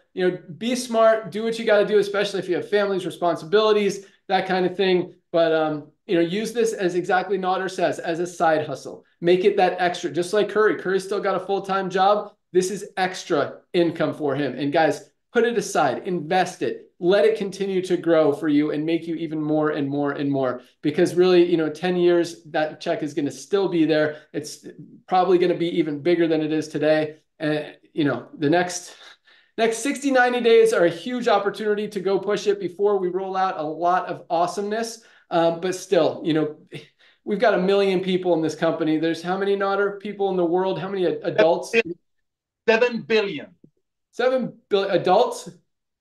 be smart, do what you got to do, especially if you have families, responsibilities, that kind of thing. But, use this as exactly Nader says, as a side hustle. Make it that extra, just like Curry. Curry's still got a full-time job. This is extra income for him. And guys, put it aside, invest it, let it continue to grow for you and make you even more and more and more. Because really, 10 years, that check is going to still be there. It's probably going to be even bigger than it is today. And, the next 60, 90 days are a huge opportunity to go push it before we roll out a lot of awesomeness. But still, we've got 1 million people in this company. There's how many Nader people in the world? How many adults? 7 billion. 7 billion adults?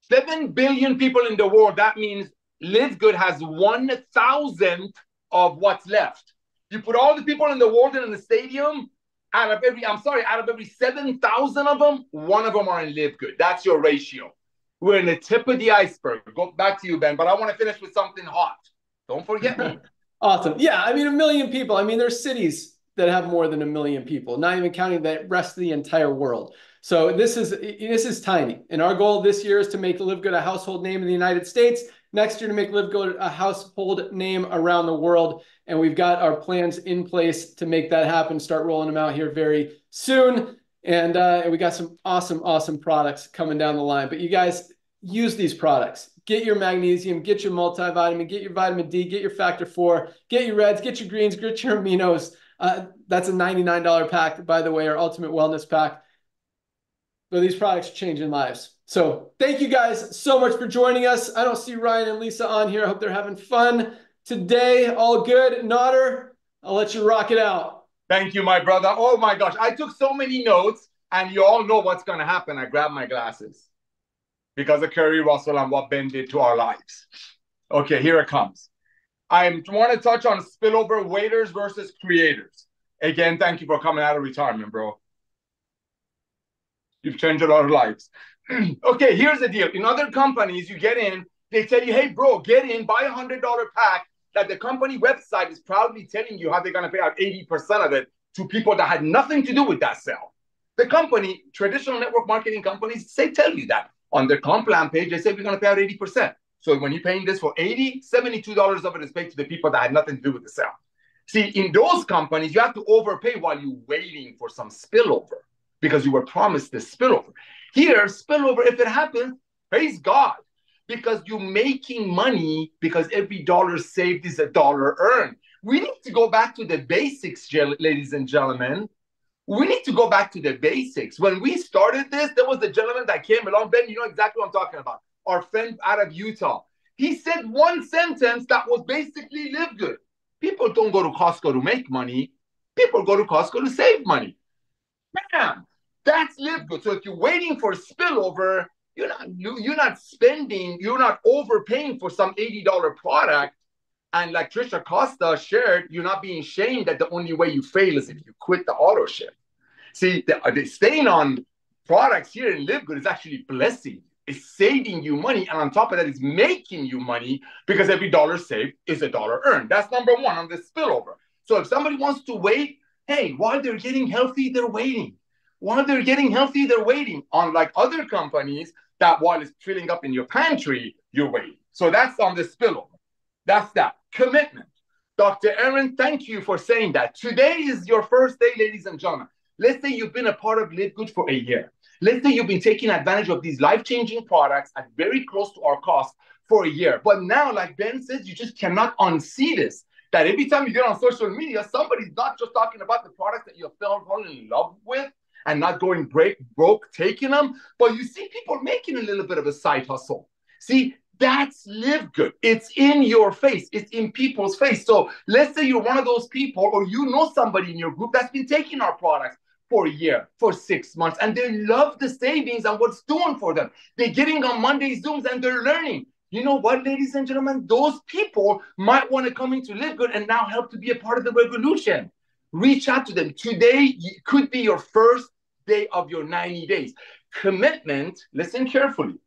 7 billion people in the world. That means LiveGood has 1,000th of what's left. You put all the people in the world in the stadium, out of every 7,000 of them, 1 of them are in LiveGood. That's your ratio. We're in the tip of the iceberg. Go back to you, Ben, but I want to finish with something hot. Don't forget me. Awesome. Yeah, 1 million people. There's cities that have more than 1 million people, not even counting the rest of the entire world. So this is tiny. And our goal this year is to make LiveGood a household name in the United States. Next year to make LiveGood a household name around the world. And we've got our plans in place to make that happen, start rolling them out here very soon. And we got some awesome products coming down the line. But you guys use these products. Get your magnesium, get your multivitamin, get your vitamin D, get your factor 4, get your reds, get your greens, get your aminos. That's a $99 pack, by the way, our ultimate wellness pack. But these products are changing lives. So thank you guys so much for joining us. I don't see Ryan and Lisa on here. I hope they're having fun today. All good. Nader, I'll let you rock it out. Thank you, my brother. Oh my gosh. I took so many notes and you all know what's going to happen. I grabbed my glasses because of Curry Russell and what Ben did to our lives. Okay, here it comes. I want to touch on spillover waiters versus creators. Again, thank you for coming out of retirement, bro. You've changed a lot of lives. Okay, here's the deal. In other companies, you get in, they tell you, hey, bro, get in, buy $100 pack that the company website is proudly telling you how they're going to pay out 80% of it to people that had nothing to do with that sale. The company, traditional network marketing companies, they tell you that. On their comp plan page, they say we're going to pay out 80%. So when you're paying this for $80, $72 of it is paid to the people that had nothing to do with the sale. See, in those companies, you have to overpay while you're waiting for some spillover because you were promised this spillover. Here, spillover, if it happens, praise God, because you're making money because every dollar saved is a dollar earned. We need to go back to the basics, ladies and gentlemen. We need to go back to the basics. When we started this, there was a gentleman that came along. Ben, you know exactly what I'm talking about. Our friend out of Utah. He said one sentence that was basically LiveGood. People don't go to Costco to make money. People go to Costco to save money. Bam! That's LiveGood. So if you're waiting for spillover, you're not spending, you're not overpaying for some $80 product. And like Trisha Costa shared, you're not being shamed that the only way you fail is if you quit the auto ship. See, the staying on products here in LiveGood is actually blessing. It's saving you money. And on top of that, it's making you money because every dollar saved is a dollar earned. That's number one on the spillover. So if somebody wants to wait, hey, while they're getting healthy, they're waiting. While they're getting healthy, they're waiting. Unlike other companies that while it's filling up in your pantry, you're waiting. So that's on the spillover. That's that. Commitment. Dr. Aaron, thank you for saying that. Today is your first day, ladies and gentlemen. Let's say you've been a part of LiveGood for a year. Let's say you've been taking advantage of these life-changing products at very close to our cost for a year. But now, like Ben says, you just cannot unsee this. That every time you get on social media, somebody's not just talking about the products that you have fallen in love with and not going broke taking them, but you see people making a little bit of a side hustle. See, that's LiveGood. It's in your face. It's in people's face. So let's say you're one of those people or you know somebody in your group that's been taking our products for a year, for 6 months, and they love the savings and what's doing for them. They're getting on Monday Zooms and they're learning. You know what, ladies and gentlemen? Those people might want to come into LiveGood and now help to be a part of the revolution. Reach out to them. Today could be your first day of your 90 days. Commitment, listen carefully.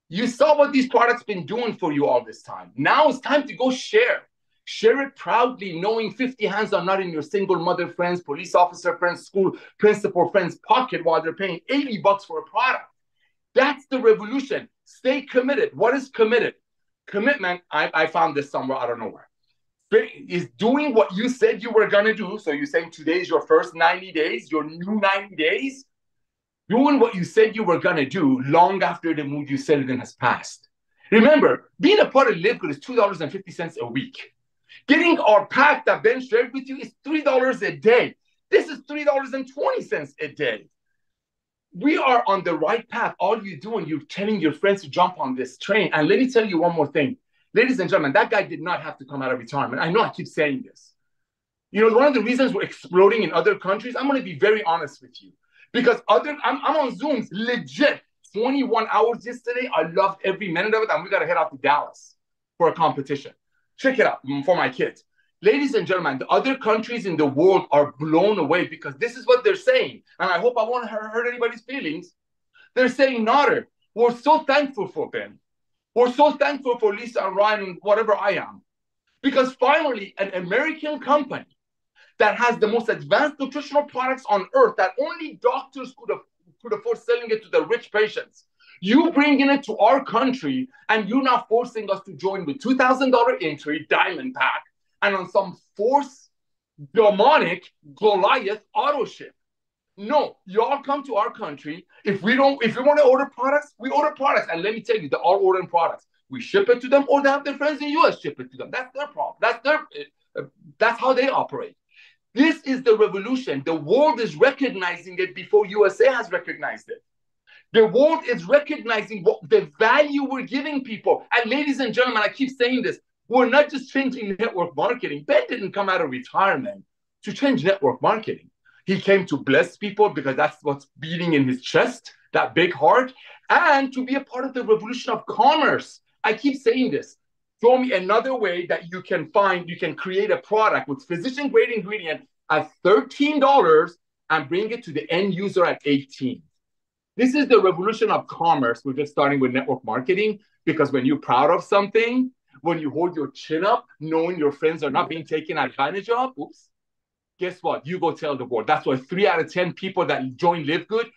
You saw what these products been doing for you all this time. Now it's time to go share. Share it proudly, knowing 50 hands are not in your single mother friends, police officer friends, school principal friends' pocket while they're paying $80 for a product. That's the revolution. Stay committed. What is committed? Commitment, I found this somewhere, I don't know where. Is doing what you said you were going to do. So you're saying today's your first 90 days, your new 90 days. Doing what you said you were going to do long after the mood you said it in has passed. Remember, being a part of LiveGood is $2.50 a week. Getting our pack that Ben shared with you is $3 a day. This is $3.20 a day. We are on the right path. All you're doing, you're telling your friends to jump on this train. And let me tell you one more thing. Ladies and gentlemen, that guy did not have to come out of retirement. I know I keep saying this. You know, one of the reasons we're exploding in other countries, I'm going to be very honest with you. Because I'm on Zooms, legit, 21 hours yesterday. I loved every minute of it. And we got to head out to Dallas for a competition. Check it out for my kids. Ladies and gentlemen, the other countries in the world are blown away because this is what they're saying. And I hope I won't hurt anybody's feelings. They're saying, Nader, we're so thankful for Ben. We're so thankful for Lisa and Ryan and whatever I am. Because finally, an American company that has the most advanced nutritional products on earth that only doctors could afford selling it to the rich patients. You bringing it to our country and you're not forcing us to join with $2,000 entry, diamond pack, and on some force demonic Goliath auto ship. No, y'all come to our country. If we want to order products, we order products. And let me tell you, they're all ordering products. We ship it to them or they have their friends in the US ship it to them. That's their problem. That's how they operate. This is the revolution. The world is recognizing it before USA has recognized it. The world is recognizing what the value we're giving people. And ladies and gentlemen, I keep saying this. We're not just changing network marketing. Ben didn't come out of retirement to change network marketing. He came to bless people because that's what's beating in his chest, that big heart, and to be a part of the revolution of commerce. I keep saying this. Show me another way that you can create a product with physician-grade ingredient at $13 and bring it to the end user at $18. This is the revolution of commerce. We're just starting with network marketing because when you're proud of something, when you hold your chin up, knowing your friends are not being taken advantage of, guess what? You go tell the world. That's why 3 out of 10 people that join LiveGood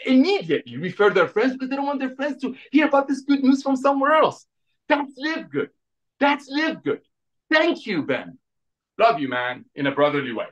immediately refer their friends because they don't want their friends to hear about this good news from somewhere else. That's LiveGood. That's LiveGood. Thank you, Ben. Love you, man, in a brotherly way.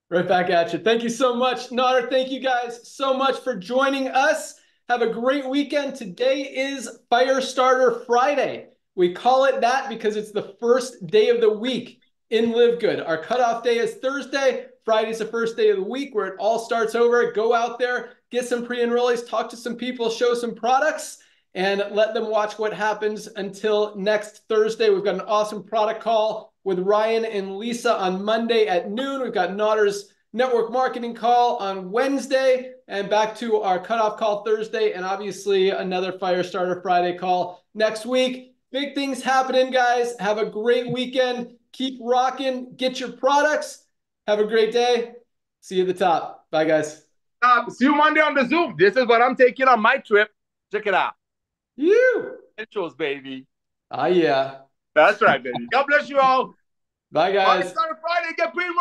Right back at you. Thank you so much, Nader. Thank you guys so much for joining us. Have a great weekend. Today is Firestarter-Friday. We call it that because it's the first day of the week in LiveGood. Our cutoff day is Thursday. Friday's the first day of the week where it all starts over. Go out there, get some pre-enrollees, talk to some people, show some products, and let them watch what happens until next Thursday. We've got an awesome product call with Ryan and Lisa on Monday at noon. We've got Nader's network marketing call on Wednesday and back to our cutoff call Thursday, and obviously another Firestarter Friday call next week. Big things happening, guys. Have a great weekend. Keep rocking. Get your products. Have a great day. See you at the top. Bye, guys. See you Monday on the Zoom. This is what I'm taking on my trip. Check it out. You. Intros, baby. Ah, yeah. That's right, baby. God bless you all. Bye, guys. Firestarter Friday. Get pre-enrolled.